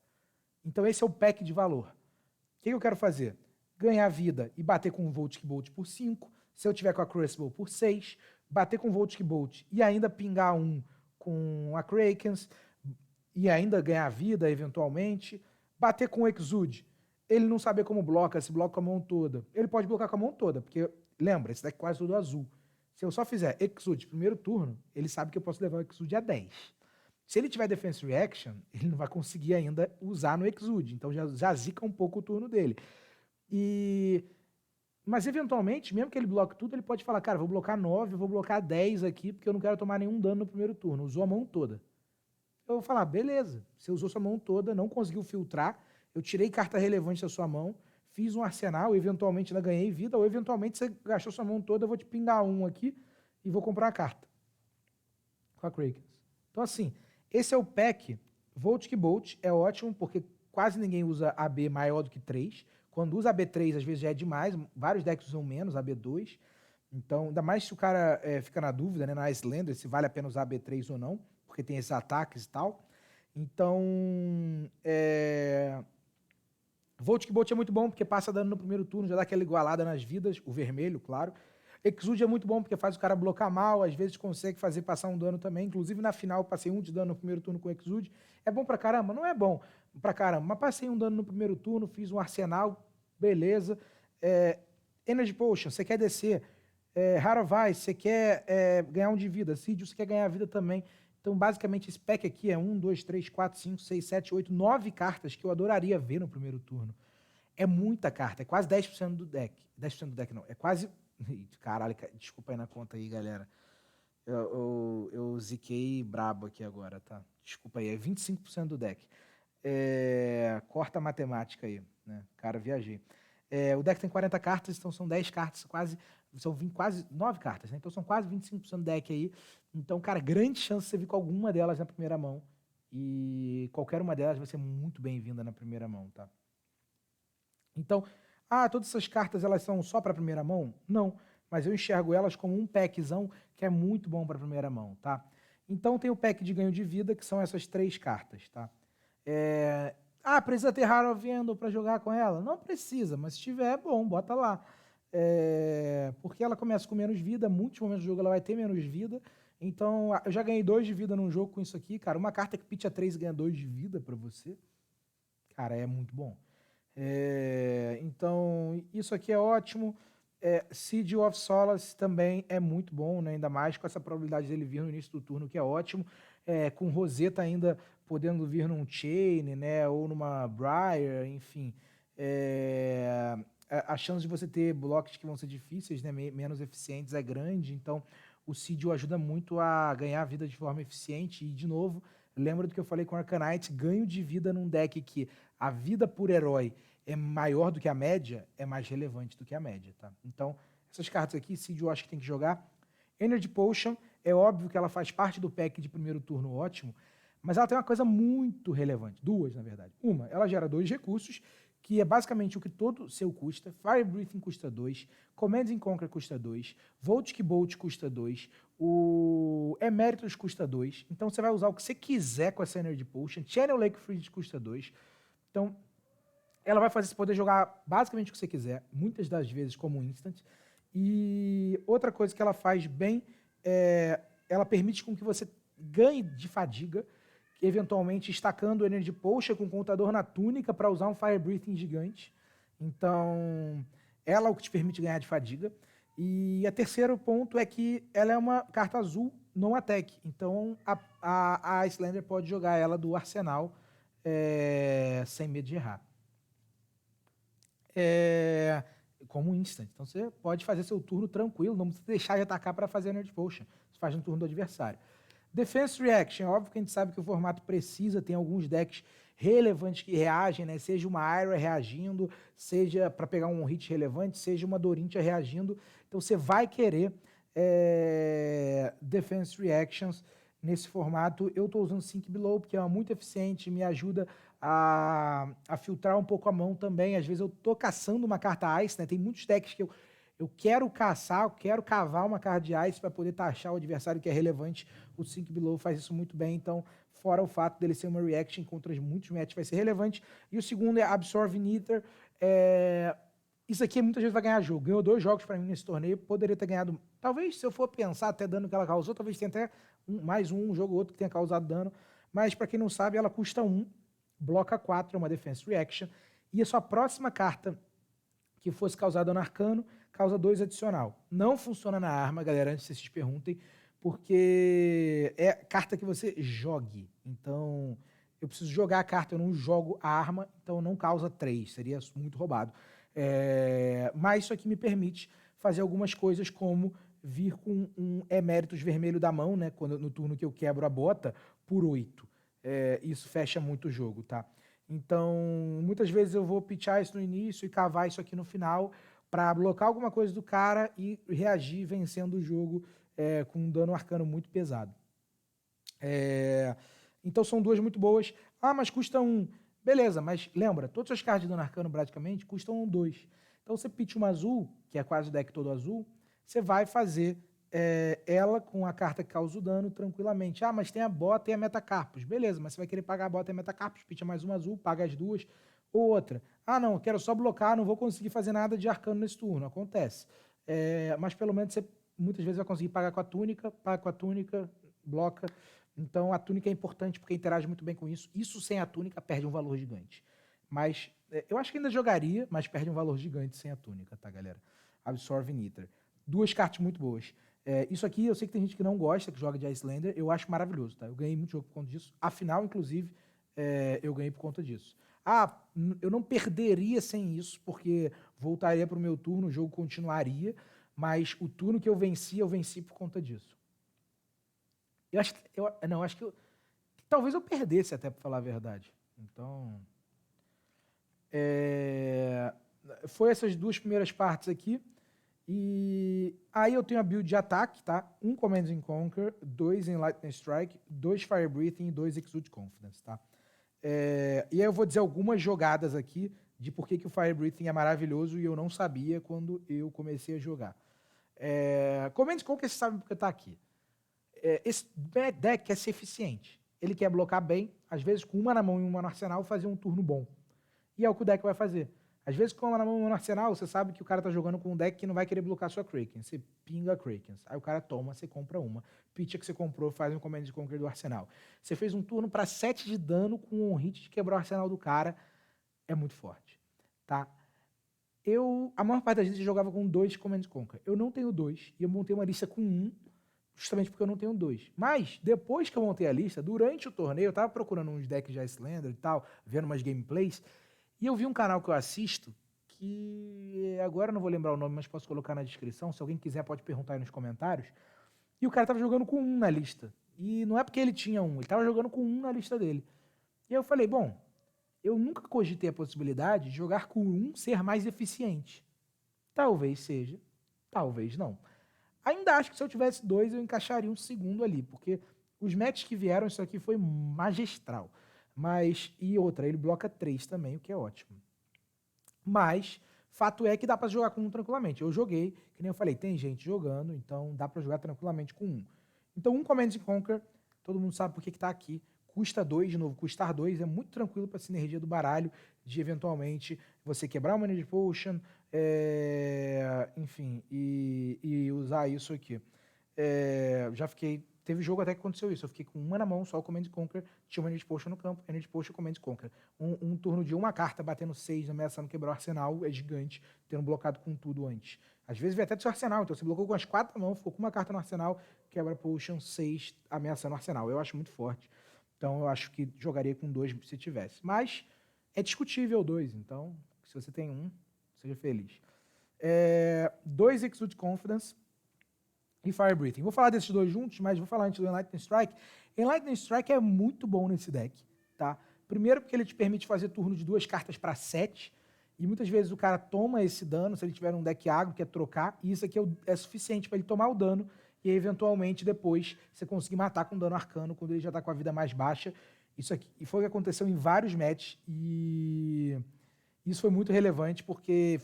Então esse é o pack de valor. O que eu quero fazer? Ganhar vida e bater com o Voltic Bolt por 5. Se eu tiver com a Crucible por 6. Bater com o Voltic Bolt e ainda pingar um com a Krakens e ainda ganhar vida eventualmente. Bater com o Exude. Ele não saber como bloca, se bloca com a mão toda. Ele pode blocar com a mão toda, porque, lembra, esse deck é quase todo azul. Se eu só fizer Exude primeiro turno, ele sabe que eu posso levar o Exude a 10. Se ele tiver Defense Reaction, ele não vai conseguir ainda usar no Exude. Então já zica um pouco o turno dele. Mas, eventualmente, mesmo que ele bloque tudo, ele pode falar, cara, vou blocar 9, vou blocar 10 aqui, porque eu não quero tomar nenhum dano no primeiro turno. Usou a mão toda. Eu vou falar, beleza, você usou sua mão toda, não conseguiu filtrar, eu tirei carta relevante da sua mão, fiz um arsenal, eventualmente ainda ganhei vida, ou eventualmente você gastou sua mão toda, eu vou te pingar um aqui e vou comprar a carta. Com a Krakens. Então, assim, esse é o pack. Voltic Bolt é ótimo, porque quase ninguém usa AB maior do que 3. Quando usa AB3, às vezes já é demais. Vários decks usam menos, AB2. Então, ainda mais se o cara fica na dúvida, né, na Icelander, se vale a pena usar AB3 ou não, porque tem esses ataques e tal. Então, Voltic Bolt é muito bom, porque passa dano no primeiro turno, já dá aquela igualada nas vidas, o vermelho, claro. Exude é muito bom, porque faz o cara blocar mal, às vezes consegue fazer passar um dano também. Inclusive, na final, eu passei 1 de dano no primeiro turno com Exude. É bom pra caramba? Não é bom pra caramba, mas passei um dano no primeiro turno, fiz um arsenal, beleza. Energy Potion, você quer descer. Heart of Ice, você quer ganhar 1 de vida. Sigil, você quer ganhar vida também. Então, basicamente, esse pack aqui é 1, 2, 3, 4, 5, 6, 7, 8, 9 cartas que eu adoraria ver no primeiro turno. É muita carta, é quase 10% do deck. 10% do deck não, é quase... Caralho, desculpa aí na conta aí, galera. Eu ziquei brabo aqui agora, tá? Desculpa aí, é 25% do deck. Corta a matemática aí, né? Cara, viajei. O deck tem 40 cartas, então são 10 cartas, quase 9 cartas, né? Então são quase 25% do deck aí. Então, cara, grande chance de você vir com alguma delas na primeira mão. E qualquer uma delas vai ser muito bem-vinda na primeira mão, tá? Então, todas essas cartas elas são só para primeira mão? Não, mas eu enxergo elas como um packzão que é muito bom para primeira mão, tá? Então tem o pack de ganho de vida, que são essas 3 cartas, tá? Precisa ter Heart of Yendel para jogar com ela? Não precisa, mas se tiver, bom, bota lá. Porque ela começa com menos vida, muitos momentos do jogo ela vai ter menos vida. Então, eu já ganhei 2 de vida num jogo com isso aqui, cara. Uma carta que pitcha 3 e ganha 2 de vida para você. Cara, é muito bom. Então, isso aqui é ótimo. Siege of Solace também é muito bom, né? Ainda mais com essa probabilidade dele vir no início do turno, que é ótimo. Com Rosetta ainda podendo vir num Chain, né? Ou numa Briar, enfim. A chance de você ter blocos que vão ser difíceis, né? Menos eficientes é grande. Então, o Siege ajuda muito a ganhar vida de forma eficiente. E, de novo, lembra do que eu falei com Arcanite? Ganho de vida num deck que a vida por herói é maior do que a média, é mais relevante do que a média, tá? Então, essas cartas aqui, Seed eu acho que tem que jogar. Energy Potion, é óbvio que ela faz parte do pack de primeiro turno ótimo, mas ela tem uma coisa muito relevante, duas, na verdade. Uma, ela gera 2 recursos, que é basicamente o que todo seu custa. Fire Breathing custa 2, Command and Conquer custa 2, Voltic Bolt custa 2, o Emeritus custa 2. Então você vai usar o que você quiser com essa Energy Potion. Channel Lake Freeze custa 2. Então, ela vai fazer você poder jogar basicamente o que você quiser, muitas das vezes como instant. E outra coisa que ela faz bem ela permite com que você ganhe de fadiga, eventualmente estacando o Energy Potion com o contador na túnica para usar um Fire Breathing gigante. Então, ela é o que te permite ganhar de fadiga. E o terceiro ponto é que ela é uma carta azul não attack. Então, a Icelander pode jogar ela do arsenal sem medo de errar. Como instant. Então você pode fazer seu turno tranquilo, não precisa deixar de atacar para fazer a Energy Potion. Você faz no turno do adversário. Defense Reaction, óbvio que a gente sabe que o formato precisa, tem alguns decks relevantes que reagem, né? Seja uma Ira reagindo, seja para pegar um hit relevante, seja uma Dorintia reagindo. Então você vai querer Defense Reactions nesse formato. Eu estou usando Sink Below, porque é muito eficiente, me ajuda a filtrar um pouco a mão também. Às vezes eu tô caçando uma carta Ice, né? Tem muitos decks que eu quero caçar, eu quero cavar uma carta de Ice para poder taxar o adversário que é relevante. O Sink Below faz isso muito bem, então fora o fato dele ser uma reaction contra muitos matches vai ser relevante. E o segundo é Absorb Nether. Isso aqui muitas vezes vai ganhar jogo. Ganhou 2 jogos para mim nesse torneio, poderia ter ganhado. Talvez, se eu for pensar até dano que ela causou, talvez tenha até mais um jogo ou outro que tenha causado dano. Mas para quem não sabe, ela custa 1, bloca 4, é uma Defense Reaction. E a sua próxima carta que fosse causar dano arcano, causa 2 adicional. Não funciona na arma, galera, antes que vocês se perguntem, porque é carta que você jogue. Então, eu preciso jogar a carta, eu não jogo a arma, então não causa 3, seria muito roubado. Mas isso aqui me permite fazer algumas coisas, como vir com um Emeritus vermelho da mão, né, no turno que eu quebro a bota, por 8. Isso fecha muito o jogo, tá? Então, muitas vezes eu vou pitchar isso no início e cavar isso aqui no final para blocar alguma coisa do cara e reagir vencendo o jogo com um dano arcano muito pesado. Então são 2 muito boas. Ah, mas custa 1. Beleza, mas lembra, todas as cartas de dano arcano praticamente custam 2. Então você pitcha uma azul, que é quase o deck todo azul, você vai fazer ela com a carta que causa o dano tranquilamente. Ah, mas tem a bota e a Metacarpus. Beleza, mas você vai querer pagar a bota e a Metacarpus, pitcha mais uma azul, paga as 2. Ou outra. Ah, não, eu quero só blocar, não vou conseguir fazer nada de arcano nesse turno. Acontece. Mas pelo menos você muitas vezes vai conseguir pagar com a túnica, paga com a túnica, bloca. Então a túnica é importante porque interage muito bem com isso. Isso sem a túnica perde um valor gigante. Mas eu acho que ainda jogaria, mas perde um valor gigante sem a túnica, tá, galera? Absorb Nether. 2 cartas muito boas. Isso aqui, eu sei que tem gente que não gosta, que joga de Icelander, eu acho maravilhoso, tá? Eu ganhei muito jogo por conta disso. Afinal, inclusive, eu ganhei por conta disso. Ah, eu não perderia sem isso, porque voltaria para o meu turno, o jogo continuaria, mas o turno que eu venci por conta disso. Acho que talvez eu perdesse até, para falar a verdade. Então, foi essas 2 primeiras partes aqui. E aí eu tenho a build de ataque, tá? 1 Command and Conquer, 2 Enlightened Strike, 2 Fire Breathing e 2 Exude Confidence, tá? E aí eu vou dizer algumas jogadas aqui de por que o Fire Breathing é maravilhoso e eu não sabia quando eu comecei a jogar. Command and Conquer, você sabe porque tá aqui. Esse deck quer ser eficiente. Ele quer blocar bem, às vezes com uma na mão e uma no arsenal, fazer um turno bom. E é o que o deck vai fazer. Às vezes, com uma na mão e uma no arsenal, você sabe que o cara tá jogando com um deck que não vai querer bloquear sua Kraken. Você pinga a Kraken. Aí o cara toma, você compra uma. Pitcha que você comprou, faz um Command and Conquer do arsenal. Você fez um turno para 7 de dano com um hit de quebrar o arsenal do cara. É muito forte, tá? A maior parte das vezes eu jogava com 2 Command Conquer. Eu não tenho 2, e eu montei uma lista com 1, justamente porque eu não tenho 2. Mas, depois que eu montei a lista, durante o torneio, eu tava procurando uns decks de Icelander e tal, vendo umas gameplays, e eu vi um canal que eu assisto, que agora eu não vou lembrar o nome, mas posso colocar na descrição, se alguém quiser pode perguntar aí nos comentários, e o cara tava jogando com 1 na lista. E não é porque ele tinha 1, ele tava jogando com 1 na lista dele. E aí eu falei, bom, eu nunca cogitei a possibilidade de jogar com 1 ser mais eficiente. Talvez seja, talvez não. Ainda acho que se eu tivesse 2, eu encaixaria um segundo ali, porque os matches que vieram, isso aqui foi magistral. Mas, e outra, ele bloca 3 também, o que é ótimo. Mas, fato é que dá pra jogar com 1 tranquilamente. Eu joguei, que nem eu falei, tem gente jogando, então dá pra jogar tranquilamente com 1. Então, um Command and Conquer, todo mundo sabe por que tá aqui. Custa 2, de novo, custar 2 é muito tranquilo pra sinergia do baralho, de eventualmente você quebrar uma Manage Potion, enfim, e usar isso aqui. Já fiquei. Teve jogo até que aconteceu isso. Eu fiquei com uma na mão, só o Command Conquer, tinha uma Energy Potion no campo, Energy Potion, Command Conquer. Um turno de uma carta batendo 6, ameaçando quebrar o arsenal, é gigante, tendo bloqueado com tudo antes. Às vezes vem até do seu arsenal, então você bloqueou com as 4 na mão, ficou com uma carta no arsenal, quebra Potion 6, ameaçando o arsenal. Eu acho muito forte. Então eu acho que jogaria com 2 se tivesse. Mas é discutível 2, então se você tem 1, seja feliz. 2 Exude Confidence e Fire Breathing. Vou falar desses dois juntos, mas vou falar antes do Enlightening Strike. Enlightening Strike é muito bom nesse deck, tá? Primeiro porque ele te permite fazer turno de 2 cartas para 7, e muitas vezes o cara toma esse dano, se ele tiver um deck agro, quer trocar, e isso aqui é suficiente para ele tomar o dano, e aí, eventualmente depois você conseguir matar com dano arcano quando ele já tá com a vida mais baixa. Isso aqui, e foi o que aconteceu em vários matches, e isso foi muito relevante porque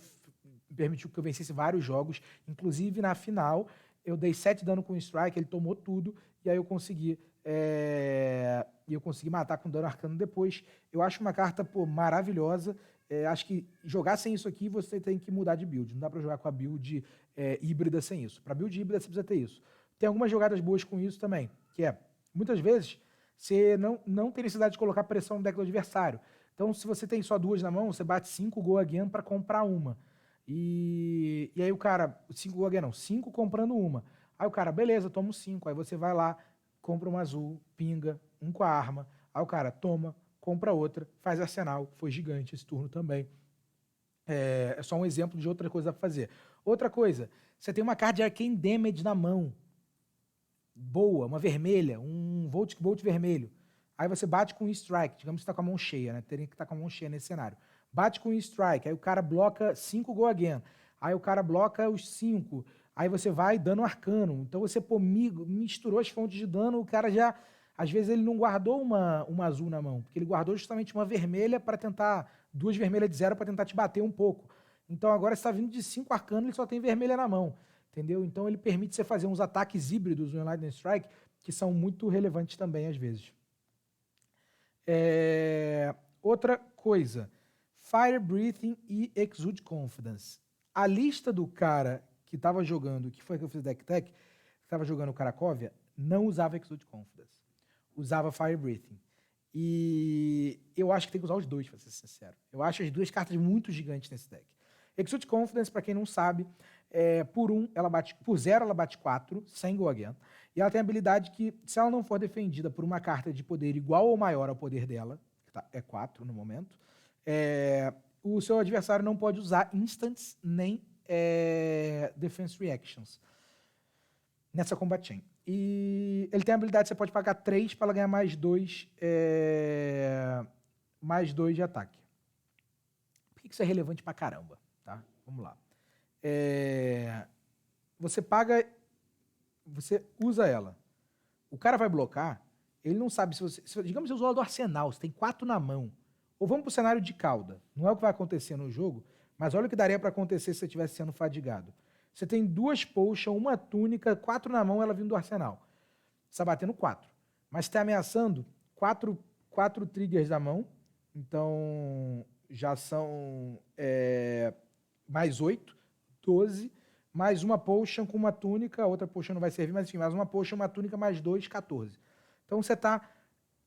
permitiu que eu vencesse vários jogos, inclusive na final eu dei 7 dano com o strike, ele tomou tudo, e aí eu consegui matar com dano arcano depois. Eu acho uma carta, pô, maravilhosa. Acho que jogar sem isso aqui, você tem que mudar de build. Não dá pra jogar com a build híbrida sem isso. Pra build híbrida, você precisa ter isso. Tem algumas jogadas boas com isso também, que muitas vezes, você não tem necessidade de colocar pressão no deck do adversário. Então, se você tem só 2 na mão, você bate 5 go again pra comprar uma. E aí o cara, 5 go again não, 5 comprando uma. Aí o cara, beleza, toma 5. Aí você vai lá, compra uma azul, pinga, um com a arma. Aí o cara toma, compra outra, faz arsenal. Foi gigante esse turno também. É só um exemplo de outra coisa pra fazer. Outra coisa, você tem uma carta de Arcane Damage na mão. Boa, uma vermelha, um Volt vermelho. Aí você bate com um strike, digamos que você tá com a mão cheia, né? Teria que estar com a mão cheia nesse cenário. Bate com um strike, aí o cara bloca 5 go again. Aí o cara bloca os 5. Aí você vai dano arcano. Então você, pô, misturou as fontes de dano, o cara já. Às vezes ele não guardou uma azul na mão, porque ele guardou justamente uma vermelha para tentar. 2 vermelhas de 0 para tentar te bater um pouco. Então agora você está vindo de 5 arcano, ele só tem vermelha na mão. Entendeu? Então ele permite você fazer uns ataques híbridos no Enlightening Strike que são muito relevantes também às vezes. Outra coisa, Fire Breathing e Exude Confidence. A lista do cara que estava jogando, que foi que eu fiz deck tech, que estava jogando o Cracóvia, não usava Exude Confidence. Usava Fire Breathing. E eu acho que tem que usar os dois, pra ser sincero. Eu acho as duas cartas muito gigantes nesse deck. Exude Confidence, para quem não sabe, por 0 ela bate 4, sem go again. E ela tem a habilidade que, se ela não for defendida por uma carta de poder igual ou maior ao poder dela, que é 4 no momento, o seu adversário não pode usar instants nem defense reactions nessa combat chain. E ele tem a habilidade que você pode pagar 3 para ela ganhar mais 2 de ataque. Por que isso é relevante pra caramba? Tá? Vamos lá. Você paga, você usa ela. O cara vai blocar, ele não sabe se você... digamos que você usou ela do arsenal, você tem 4 na mão. Ou vamos pro cenário de cauda. Não é o que vai acontecer no jogo, mas olha o que daria para acontecer se você estivesse sendo fadigado. Você tem 2 potion, uma túnica, 4 na mão, ela vindo do arsenal. Você tá batendo 4. Mas você tá ameaçando 4 triggers da mão. Então, já são mais 8, 12. Mais uma potion com uma túnica. Outra potion não vai servir, mas enfim, mais uma potion, uma túnica, mais 2, 14. Então, você tá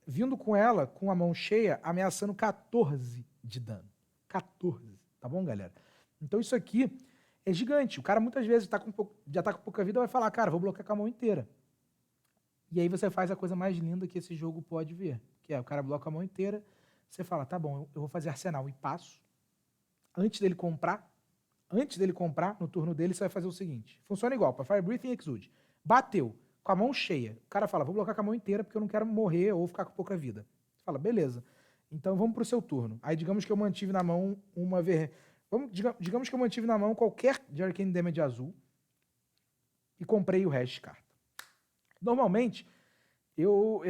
vindo com ela, com a mão cheia, ameaçando 14 de dano. 14. Tá bom, galera? Então isso aqui é gigante. O cara muitas vezes já tá com pouca vida, vai falar, cara, vou bloquear com a mão inteira. E aí você faz a coisa mais linda que esse jogo pode ver, que é o cara bloca a mão inteira, você fala, tá bom, eu vou fazer arsenal e passo. Antes dele comprar, no turno dele, você vai fazer o seguinte. Funciona igual, para Fire Breathing e Exude. Bateu, com a mão cheia. O cara fala, vou bloquear com a mão inteira porque eu não quero morrer ou ficar com pouca vida. Você fala, beleza. Então vamos pro seu turno. Aí digamos que eu mantive na mão uma digamos que eu mantive na mão qualquer de Arcane Damage azul e comprei o resto de carta. Normalmente, eu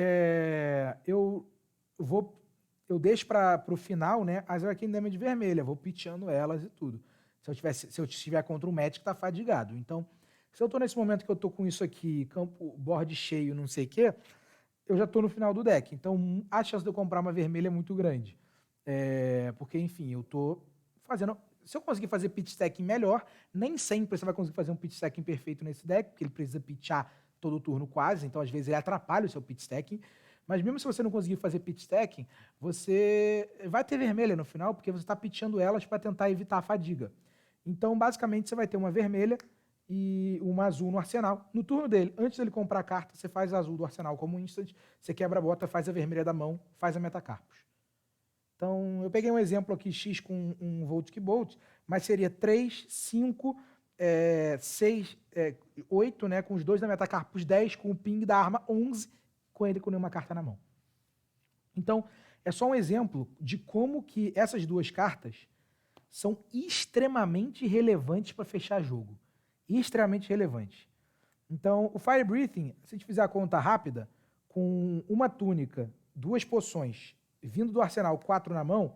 deixo para o final, né, as Arcane Damage vermelha, vou pitchando elas e tudo. Se eu estiver contra um match que tá fadigado. Então, se eu tô nesse momento que eu tô com isso aqui, campo, board cheio, não sei o quê, eu já tô no final do deck. Então, a chance de eu comprar uma vermelha é muito grande. Porque, enfim, eu tô fazendo... Se eu conseguir fazer pitch stacking melhor, nem sempre você vai conseguir fazer um pitch stacking perfeito nesse deck, porque ele precisa pitchar todo o turno quase, então às vezes ele atrapalha o seu pitch stacking. Mas mesmo se você não conseguir fazer pitch stacking, você vai ter vermelha no final, porque você está pitchando elas para tentar evitar a fadiga. Então, basicamente, você vai ter uma vermelha e uma azul no arsenal. No turno dele, antes dele comprar a carta, você faz a azul do arsenal como instant, você quebra a bota, faz a vermelha da mão, faz a Metacarpus. Então, eu peguei um exemplo aqui, X com um Voltic Bolt, mas seria 3, 5, 6, 8, né, com os dois da Metacarpus, 10 com o ping da arma, 11 com ele com nenhuma carta na mão. Então, é só um exemplo de como que essas duas cartas são extremamente relevantes para fechar jogo. Extremamente relevantes. Então, o Fire Breathing, se a gente fizer a conta rápida, com uma túnica, 2 poções, vindo do arsenal 4 na mão,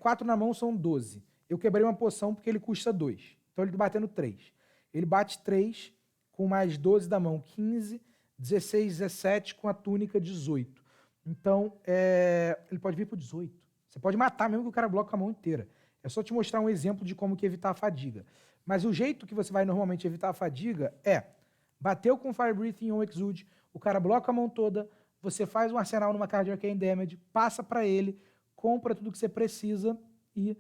4 na mão são 12. Eu quebrei uma poção porque ele custa 2. Então ele batendo 3. Ele bate 3 com mais 12 da mão, 15, 16, 17 com a túnica 18. Então ele pode vir pro 18. Você pode matar mesmo que o cara bloque com a mão inteira. É só te mostrar um exemplo de como que evitar a fadiga. Mas o jeito que você vai normalmente evitar a fadiga é bateu com Fire Breathing ou Exude, o cara bloca a mão toda, você faz um arsenal numa carta de Arcane Damage, passa para ele, compra tudo que você precisa e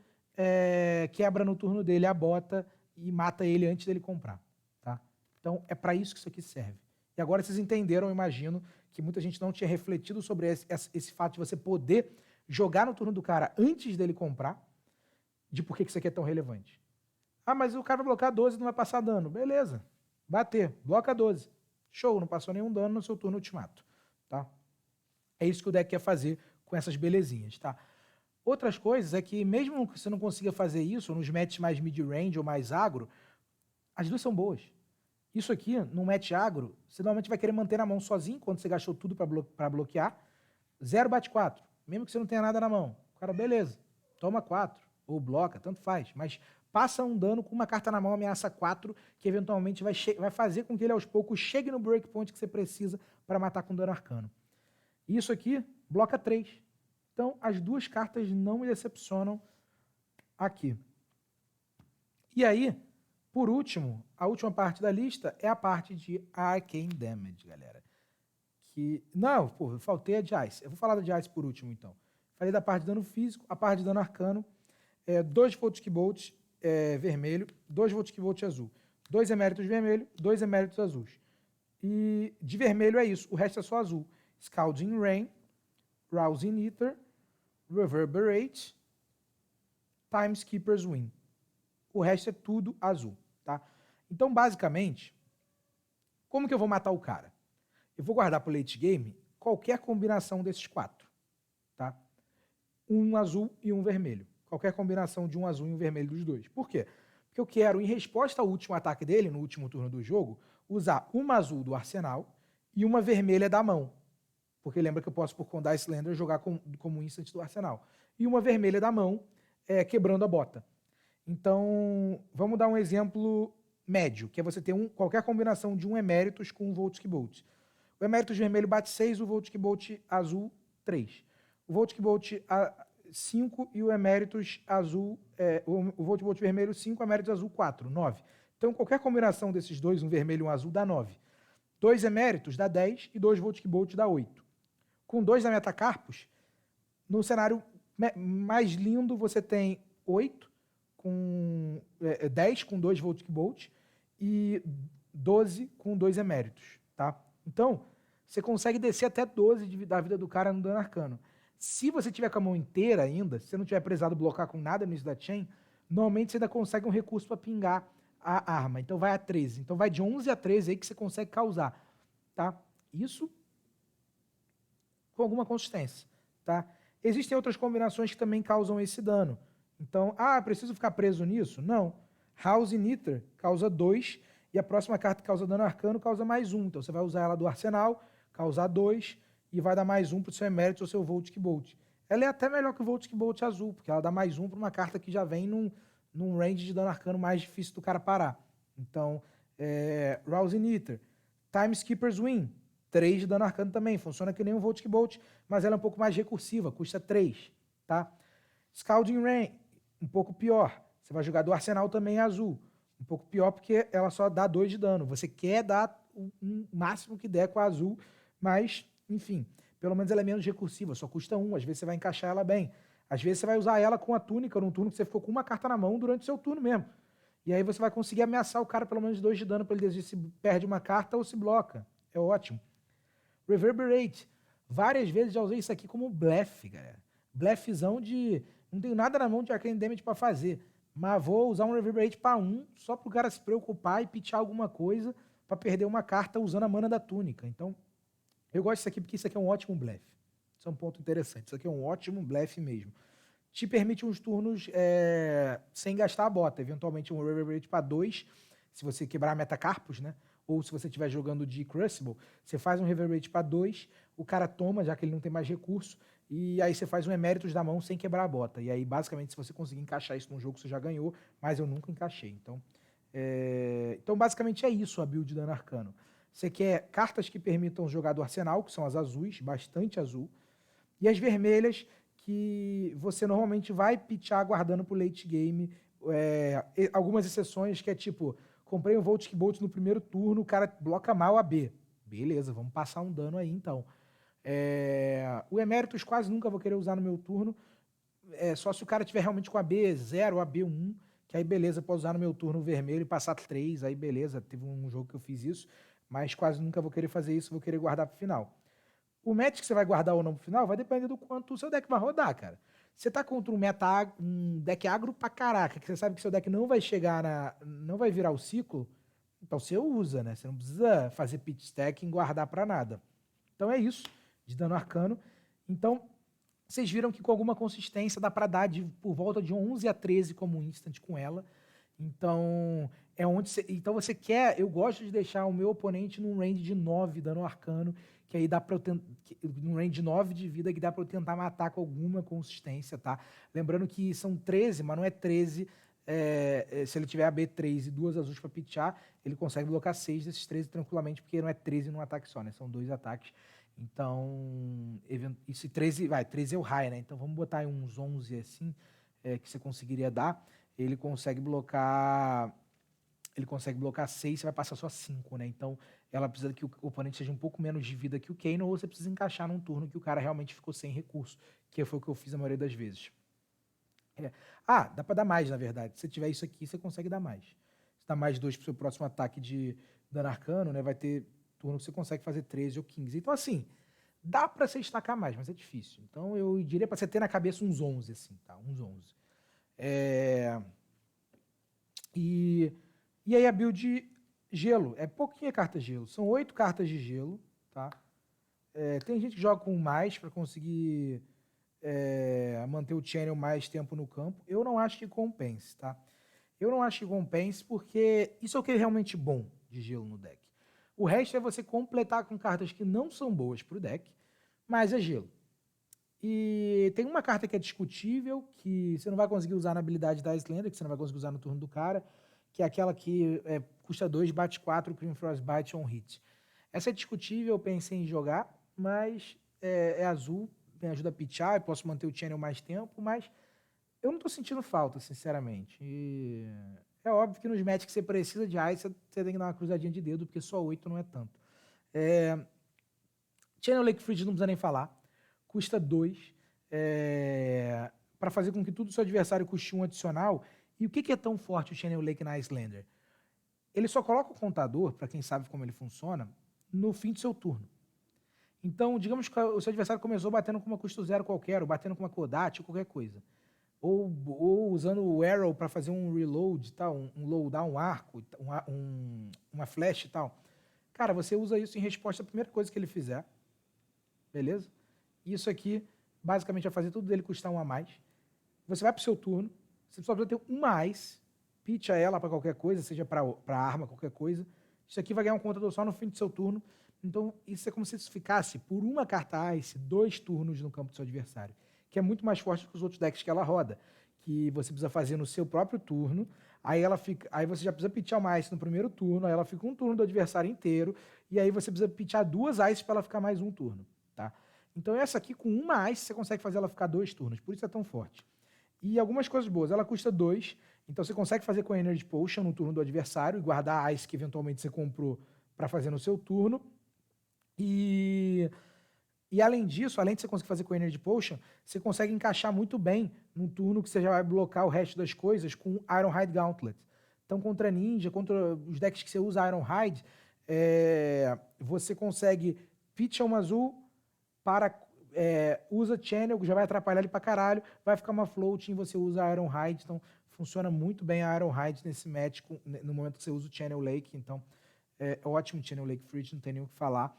quebra no turno dele a bota e mata ele antes dele comprar. Tá? Então é para isso que isso aqui serve. E agora vocês entenderam, eu imagino, que muita gente não tinha refletido sobre esse fato de você poder jogar no turno do cara antes dele comprar, de por que isso aqui é tão relevante. Ah, mas o cara vai bloquear 12 e não vai passar dano. Beleza. Bater. Bloca 12. Show, não passou nenhum dano no seu turno ultimato. Tá? É isso que o deck quer fazer com essas belezinhas, tá? Outras coisas é que mesmo que você não consiga fazer isso nos matches mais mid-range ou mais agro, as duas são boas. Isso aqui, num match agro, você normalmente vai querer manter na mão sozinho, quando você gastou tudo para bloquear. 0 bate 4, mesmo que você não tenha nada na mão. O cara, beleza, toma 4, ou bloca, tanto faz. Mas passa um dano com uma carta na mão, ameaça 4, que eventualmente vai fazer com que ele aos poucos chegue no breakpoint que você precisa para matar com dano arcano. Isso aqui bloca 3. Então, as duas cartas não me decepcionam aqui. E aí, por último, a última parte da lista é a parte de Arcane Damage, galera. Não, pô, eu faltei a de Ice. Eu vou falar da de Ice por último, então. Falei da parte de dano físico, a parte de dano arcano. 2 Voltic Bolt vermelho, 2 Voltic Bolt azul. 2 eméritos vermelho, 2 eméritos azuis. E de vermelho é isso, o resto é só azul. Scalding Rain, Rousing Ether, Reverberate, Timekeeper's Win. O resto é tudo azul, tá? Então, basicamente, como que eu vou matar o cara? Eu vou guardar para o late game qualquer combinação desses 4, tá? Um azul e um vermelho. Qualquer combinação de um azul e um vermelho dos dois. Por quê? Porque eu quero, em resposta ao último ataque dele, no último turno do jogo, usar uma azul do arsenal e uma vermelha da mão. Porque lembra que eu posso, por Condar Slender, jogar como instant do arsenal. E uma vermelha da mão, quebrando a bota. Então, vamos dar um exemplo médio, que é você ter qualquer combinação de um Emeritus com um Voltic Bolt. O Emeritus vermelho bate 6, o Voltic Bolt azul 3. O Voltic Bolt 5 e o Emeritus azul, o Voltic Bolt vermelho 5, o Emeritus azul 4, 9. Então, qualquer combinação desses dois, um vermelho e um azul, dá 9. 2 Emeritus dá 10 e 2 Voltic Bolt dá 8. Com 2 da Metacarpus, no cenário mais lindo você tem 8, com 10 com 2 Voltic Bolt e 12 com 2 Eméritos, tá? Então, você consegue descer até 12 da vida do cara no dano arcano. Se você tiver com a mão inteira ainda, se você não tiver precisado blocar com nada no início da chain, normalmente você ainda consegue um recurso para pingar a arma. Então vai a 13. Então vai de 11 a 13 aí que você consegue causar, tá? Isso com alguma consistência, tá? Existem outras combinações que também causam esse dano. Então, preciso ficar preso nisso? Não. House Niter causa 2 e a próxima carta que causa dano arcano causa mais 1. Então você vai usar ela do arsenal, causar 2 e vai dar mais 1 pro seu Emérito ou seu Voltic Bolt. Ela é até melhor que o Voltic Bolt azul, porque ela dá mais 1 para uma carta que já vem num range de dano arcano mais difícil do cara parar. Então, Rousey Niter. Time Skipper's Win. 3 de dano arcano também. Funciona que nem um Voltic Bolt, mas ela é um pouco mais recursiva, custa 3, tá? Scalding Rain, um pouco pior. Você vai jogar do arsenal também azul. Um pouco pior porque ela só dá 2 de dano. Você quer dar o máximo que der com a azul, mas, enfim, pelo menos ela é menos recursiva, só custa 1. Às vezes você vai encaixar ela bem. Às vezes você vai usar ela com a túnica num turno que você ficou com uma carta na mão durante o seu turno mesmo. E aí você vai conseguir ameaçar o cara pelo menos 2 de dano para ele decidir se perde uma carta ou se bloca. É ótimo. Reverberate. Várias vezes já usei isso aqui como blefe, galera. Blefezão de... Não tenho nada na mão de Arcane Damage para fazer, mas vou usar um Reverberate para 1 só pro cara se preocupar e pitchar alguma coisa para perder uma carta usando a mana da túnica. Então, eu gosto disso aqui porque isso aqui é um ótimo blefe. Isso é um ponto interessante. Isso aqui é um ótimo blefe mesmo. Te permite uns turnos sem gastar a bota. Eventualmente um Reverberate para 2, se você quebrar a Metacarpus, né? Ou se você estiver jogando de Crucible, você faz um Reverberate para 2, o cara toma, já que ele não tem mais recurso, e aí você faz um Eméritos da mão sem quebrar a bota. E aí, basicamente, se você conseguir encaixar isso num jogo, você já ganhou, mas eu nunca encaixei. Então basicamente é isso a build de dano arcano. Você quer cartas que permitam jogar do arsenal, que são as azuis, bastante azul, e as vermelhas, que você normalmente vai pitchar guardando pro late game. Algumas exceções que é tipo... Comprei um Voltic Bolt no primeiro turno, o cara bloca mal a B. Beleza, vamos passar um dano aí, então. O Eméritos quase nunca vou querer usar no meu turno, só se o cara tiver realmente com a B0, a B1, que aí beleza, posso usar no meu turno vermelho e passar 3, aí beleza, teve um jogo que eu fiz isso, mas quase nunca vou querer fazer isso, vou querer guardar pro final. O match que você vai guardar ou não pro final vai depender do quanto o seu deck vai rodar, cara. Você tá contra um deck agro pra caraca, que você sabe que seu deck não vai chegar não vai virar o ciclo, então você usa, né? Você não precisa fazer pitch stack e guardar pra nada. Então é isso, de dano arcano. Então, vocês viram que com alguma consistência dá pra dar por volta de 11 a 13 como instant com ela. Então, então você quer... Eu gosto de deixar o meu oponente num range de 9 dano arcano, que aí dá pra eu num range de 9 de vida, que dá pra eu tentar matar com alguma consistência, tá? Lembrando que são 13, mas não é 13. Se ele tiver a B3 e 2 azuis pra pitchar, ele consegue blocar 6 desses 13 tranquilamente, porque não é 13 num ataque só, né? São 2 ataques. Então, isso 13 é o high, né? Então vamos botar aí uns 11 assim, que você conseguiria dar. Ele consegue blocar 6, você vai passar só 5, né? Então, ela precisa que o oponente seja um pouco menos de vida que o Kano, ou você precisa encaixar num turno que o cara realmente ficou sem recurso, que foi o que eu fiz a maioria das vezes. Dá pra dar mais, na verdade. Se tiver isso aqui, você consegue dar mais. Se dá mais 2 pro seu próximo ataque de dano arcano, né? Vai ter turno que você consegue fazer 13 ou 15. Então, assim, dá pra você estacar mais, mas é difícil. Então, eu diria pra você ter na cabeça uns 11, assim, tá? Uns 11. E aí a build gelo. É pouquinha carta gelo. São 8 cartas de gelo, tá? Tem gente que joga com mais pra conseguir manter o channel mais tempo no campo. Eu não acho que compense, tá? Eu não acho que compense porque isso é o que é realmente bom de gelo no deck. O resto é você completar com cartas que não são boas pro deck, mas é gelo. E tem uma carta que é discutível, que você não vai conseguir usar na habilidade da Icelander, que você não vai conseguir usar no turno do cara, que é aquela que custa 2, bate 4, Cream Frostbite on hit. Essa é discutível, eu pensei em jogar, mas é azul, me ajuda a pitchar, eu posso manter o channel mais tempo, mas eu não tô sentindo falta, sinceramente. E é óbvio que nos matches que você precisa de Ice, você tem que dar uma cruzadinha de dedo, porque só 8 não é tanto. Channel Lake Fridge não precisa nem falar. Custa 2. Para fazer com que tudo seu adversário custe 1 adicional E o que é tão forte o Channel Lake na Iyslander? Ele só coloca o contador, para quem sabe como ele funciona, no fim do seu turno. Então, digamos que o seu adversário começou batendo com uma custo zero qualquer, ou batendo com uma Kodat, ou qualquer coisa. Ou usando o Arrow para fazer um reload, tal, um loadout, um arco, uma flash e tal. Cara, você usa isso em resposta à primeira coisa que ele fizer. Beleza? Isso aqui, basicamente, vai fazer tudo dele custar um a mais. Você vai pro seu turno, você só precisa ter uma Ice, pitcha ela para qualquer coisa, seja para arma, qualquer coisa. Isso aqui vai ganhar um contador só no fim do seu turno. Então, isso é como se ficasse por uma carta Ice, 2 turnos no campo do seu adversário, que é muito mais forte que os outros decks que ela roda, que você precisa fazer no seu próprio turno, aí você já precisa pitchar uma Ice no primeiro turno, aí ela fica um turno do adversário inteiro, e aí você precisa pitchar 2 Ice para ela ficar mais um turno, tá? Então essa aqui, com uma Ice, você consegue fazer ela ficar 2 turnos, por isso é tão forte. E algumas coisas boas, ela custa 2, então você consegue fazer com a Energy Potion no turno do adversário e guardar a Ice que eventualmente você comprou para fazer no seu turno. E além disso, além de você conseguir fazer com a Energy Potion, você consegue encaixar muito bem num turno que você já vai blocar o resto das coisas com Ironhide Gauntlet. Então, contra ninja, contra os decks que você usa Ironhide, você consegue pitcha uma azul para usa Channel, que já vai atrapalhar ele pra caralho, vai ficar uma floating, você usa Ironhide, então funciona muito bem a Ironhide nesse match, no momento que você usa o Channel Lake, então é ótimo Channel Lake Fridge, não tem nem o que falar.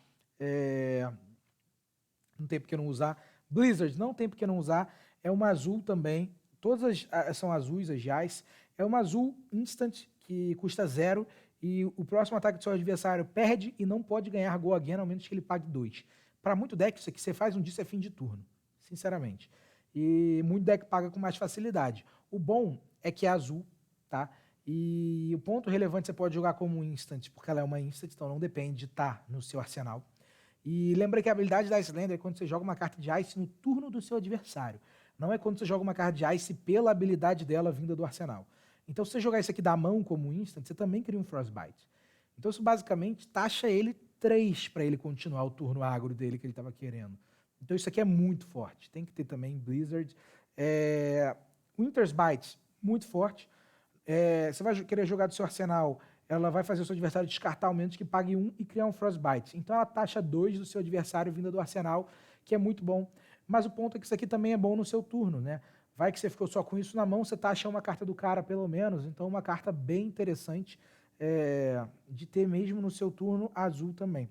Não tem porque não usar. Blizzard, não tem porque não usar. É uma azul também. Todas são azuis, as Jais. É uma azul instant, que custa 0. E o próximo ataque do seu adversário perde e não pode ganhar Go Again, ao menos que ele pague 2. Para muito deck, isso aqui você faz um disso é fim de turno. Sinceramente. E muito deck paga com mais facilidade. O bom é que é azul, tá? E o ponto relevante você pode jogar como instant, porque ela é uma instant, então não depende de estar no seu arsenal. E lembra que a habilidade da Iyslander é quando você joga uma carta de Ice no turno do seu adversário. Não é quando você joga uma carta de Ice pela habilidade dela vinda do arsenal. Então, se você jogar isso aqui da mão como instant, você também cria um Frostbite. Então, isso basicamente taxa ele 3 para ele continuar o turno agro dele que ele estava querendo. Então, isso aqui é muito forte. Tem que ter também Blizzard. Winter's Bite, muito forte. Você vai querer jogar do seu arsenal, ela vai fazer o seu adversário descartar ao menos que pague 1 e criar um Frostbite. Então ela taxa 2 do seu adversário vinda do arsenal, que é muito bom. Mas o ponto é que isso aqui também é bom no seu turno, né? Vai que você ficou só com isso na mão, você taxa uma carta do cara pelo menos. Então uma carta bem interessante de ter mesmo no seu turno azul também.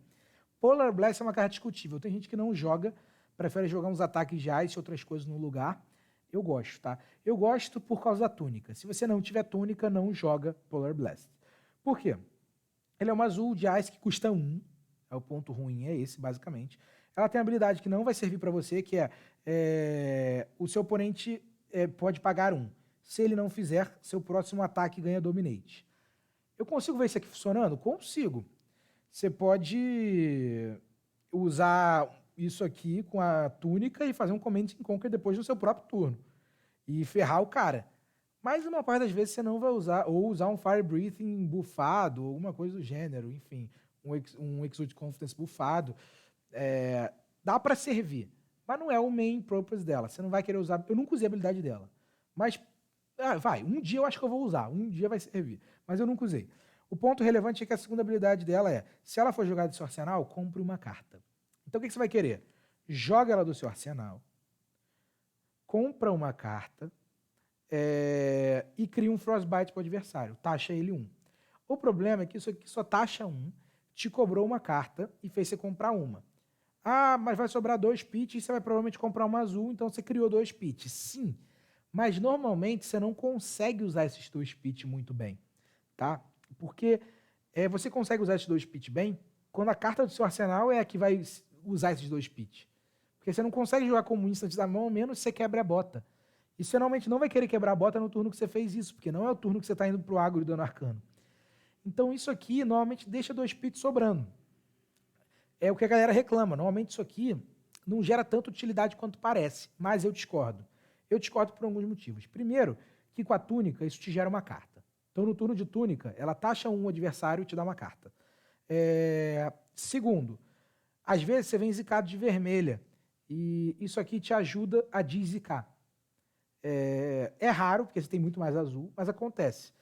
Polar Blast é uma carta discutível. Tem gente que não joga, prefere jogar uns ataques de Ice e outras coisas no lugar. Eu gosto, tá? Eu gosto por causa da túnica. Se você não tiver túnica, não joga Polar Blast. Por quê? Ele é uma azul de Ice que custa 1. O ponto ruim é esse, basicamente. Ela tem uma habilidade que não vai servir para você, que o seu oponente pode pagar 1. Se ele não fizer, seu próximo ataque ganha Dominate. Eu consigo ver isso aqui funcionando? Consigo. Você pode usar isso aqui com a túnica e fazer um Command and Conquer depois do seu próprio turno. E ferrar o cara. Mas uma parte das vezes você não vai usar, ou usar um Fire Breathing bufado, alguma coisa do gênero, enfim, um Exude Confidence bufado. Dá para servir, mas não é o main purpose dela. Você não vai querer usar, eu nunca usei a habilidade dela. Mas, um dia eu acho que eu vou usar, um dia vai servir, mas eu nunca usei. O ponto relevante é que a segunda habilidade dela se ela for jogada do seu arsenal, compre uma carta. Então o que você vai querer? Joga ela do seu arsenal, compra uma carta, e cria um Frostbite para o adversário. Taxa ele 1. O problema é que isso aqui só taxa 1, te cobrou uma carta e fez você comprar uma. Mas vai sobrar 2 pitch e você vai provavelmente comprar uma azul, então você criou 2 pitch. Sim, mas normalmente você não consegue usar esses 2 pitch muito bem, tá? Porque você consegue usar esses 2 pitch bem quando a carta do seu arsenal é a que vai usar esses 2 pitch. Porque você não consegue jogar como instant da mão, a menos que você quebre a bota. E você normalmente não vai querer quebrar a bota no turno que você fez isso, porque não é o turno que você está indo pro agro e dano arcano. Então isso aqui normalmente deixa 2 pits sobrando. É o que a galera reclama. Normalmente isso aqui não gera tanta utilidade quanto parece, mas eu discordo. Eu discordo por alguns motivos. Primeiro, que com a túnica isso te gera uma carta. Então no turno de túnica, ela taxa um adversário e te dá uma carta. Segundo, às vezes você vem zicado de vermelha e isso aqui te ajuda a dezicar. É raro, porque você tem muito mais azul, mas acontece.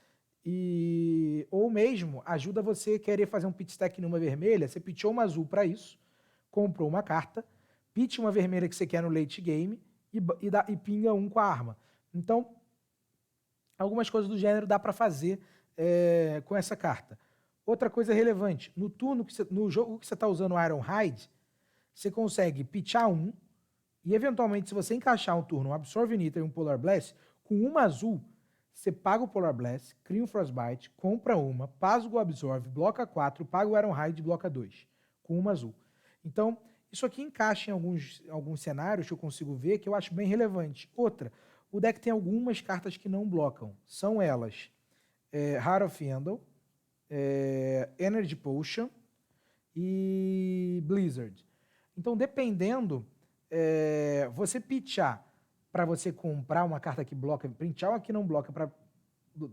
Ou mesmo, ajuda você a querer fazer um pit stack numa vermelha, você pitchou uma azul para isso, comprou uma carta, pitch uma vermelha que você quer no late game e pinga um com a arma. Então, algumas coisas do gênero dá para fazer com essa carta. Outra coisa relevante, no jogo que você está usando o Ironhide, você consegue pitchar um, e eventualmente, se você encaixar um turno, um Absorve Niter e um Polar Blast, com uma azul, você paga o Polar Blast, cria um Frostbite, compra uma, passa o Absorve, bloca 4, paga o Ironhide e bloca 2, com uma azul. Então, isso aqui encaixa em alguns cenários que eu consigo ver que eu acho bem relevante. Outra, o deck tem algumas cartas que não blocam. São elas Heart of Yandel, Energy Potion e Blizzard. Então, dependendo, você pitchar para você comprar uma carta que bloca, printar uma que não bloca para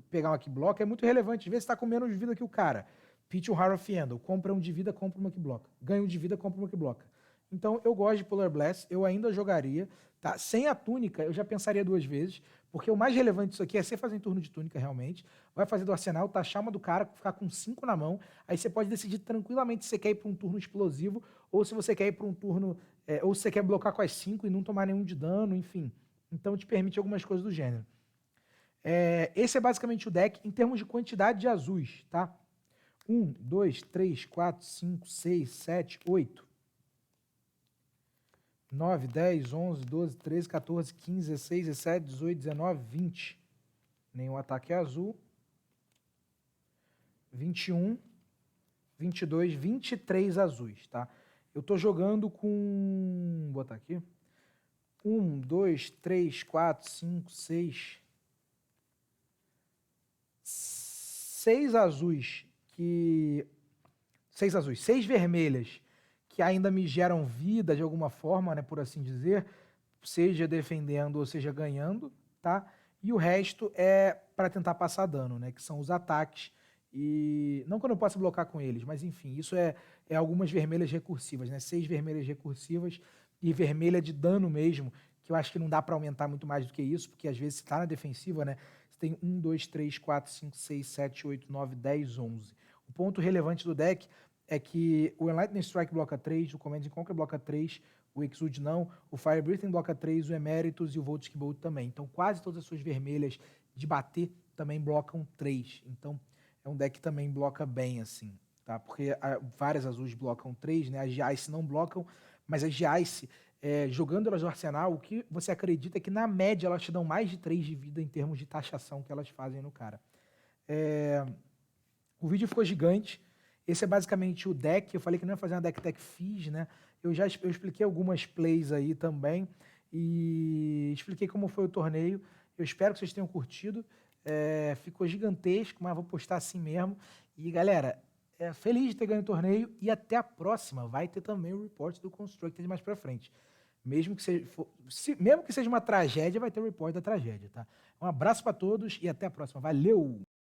pegar uma que bloca é muito relevante. Às vezes você está com menos vida que o cara. Pitch um Heart of Yandel, compra um de vida, compra uma que bloca. Ganha um de vida, compra uma que bloca. Então, eu gosto de Polar Blast, eu ainda jogaria. Tá? Sem a túnica, eu já pensaria 2 vezes, porque o mais relevante disso aqui é você fazer em turno de túnica, realmente. Vai fazer do arsenal, taxar uma do cara, ficar com 5 na mão. Aí você pode decidir tranquilamente se você quer ir para um turno explosivo, ou se você quer ir para um turno... ou se você quer blocar com as 5 e não tomar nenhum de dano, enfim. Então, te permite algumas coisas do gênero. Esse é basicamente o deck em termos de quantidade de azuis, tá? 1, 2, 3, 4, 5, 6, 7, 8, 9, 10, 11, 12, 13, 14, 15, 16, 17, 18, 19, 20. Nenhum ataque é azul. 21, 22, 23 azuis, tá? Eu tô jogando com... Vou botar aqui. 1, 2, 3, 4, 5, 6... 6 azuis que... 6 azuis, 6 vermelhas que ainda me geram vida de alguma forma, né, por assim dizer, seja defendendo ou seja ganhando, tá? E o resto é para tentar passar dano, né, que são os ataques. E não que eu não possa blocar com eles, mas enfim, isso é algumas vermelhas recursivas, né? 6 vermelhas recursivas e vermelha de dano mesmo, que eu acho que não dá para aumentar muito mais do que isso, porque às vezes você tá na defensiva, né? Você tem 1, 2, 3, 4, 5, 6, 7, 8, 9, 10, 11. O ponto relevante do deck é que o Enlightening Strike bloca 3, o Command and Conquer bloca 3, o Exude não, o Fire Breathing bloca 3, o Emeritus e o Voltic Bolt também. Então quase todas as suas vermelhas de bater também blocam 3. Então é um deck que também bloca bem, assim, tá? Porque várias azuis blocam 3, né? As de Ice não blocam, mas as de Ice, jogando elas no arsenal, o que você acredita é que na média elas te dão mais de 3 de vida em termos de taxação que elas fazem no cara. O vídeo ficou gigante. Esse é basicamente o deck. Eu falei que não ia fazer uma deck tech fiz, né? Eu expliquei algumas plays aí também e expliquei como foi o torneio. Eu espero que vocês tenham curtido. Ficou gigantesco, mas vou postar assim mesmo. E galera, feliz de ter ganho o torneio e até a próxima. Vai ter também o report do Constructed mais pra frente. Mesmo que seja uma tragédia, vai ter o report da tragédia, tá? Um abraço pra todos e até a próxima. Valeu!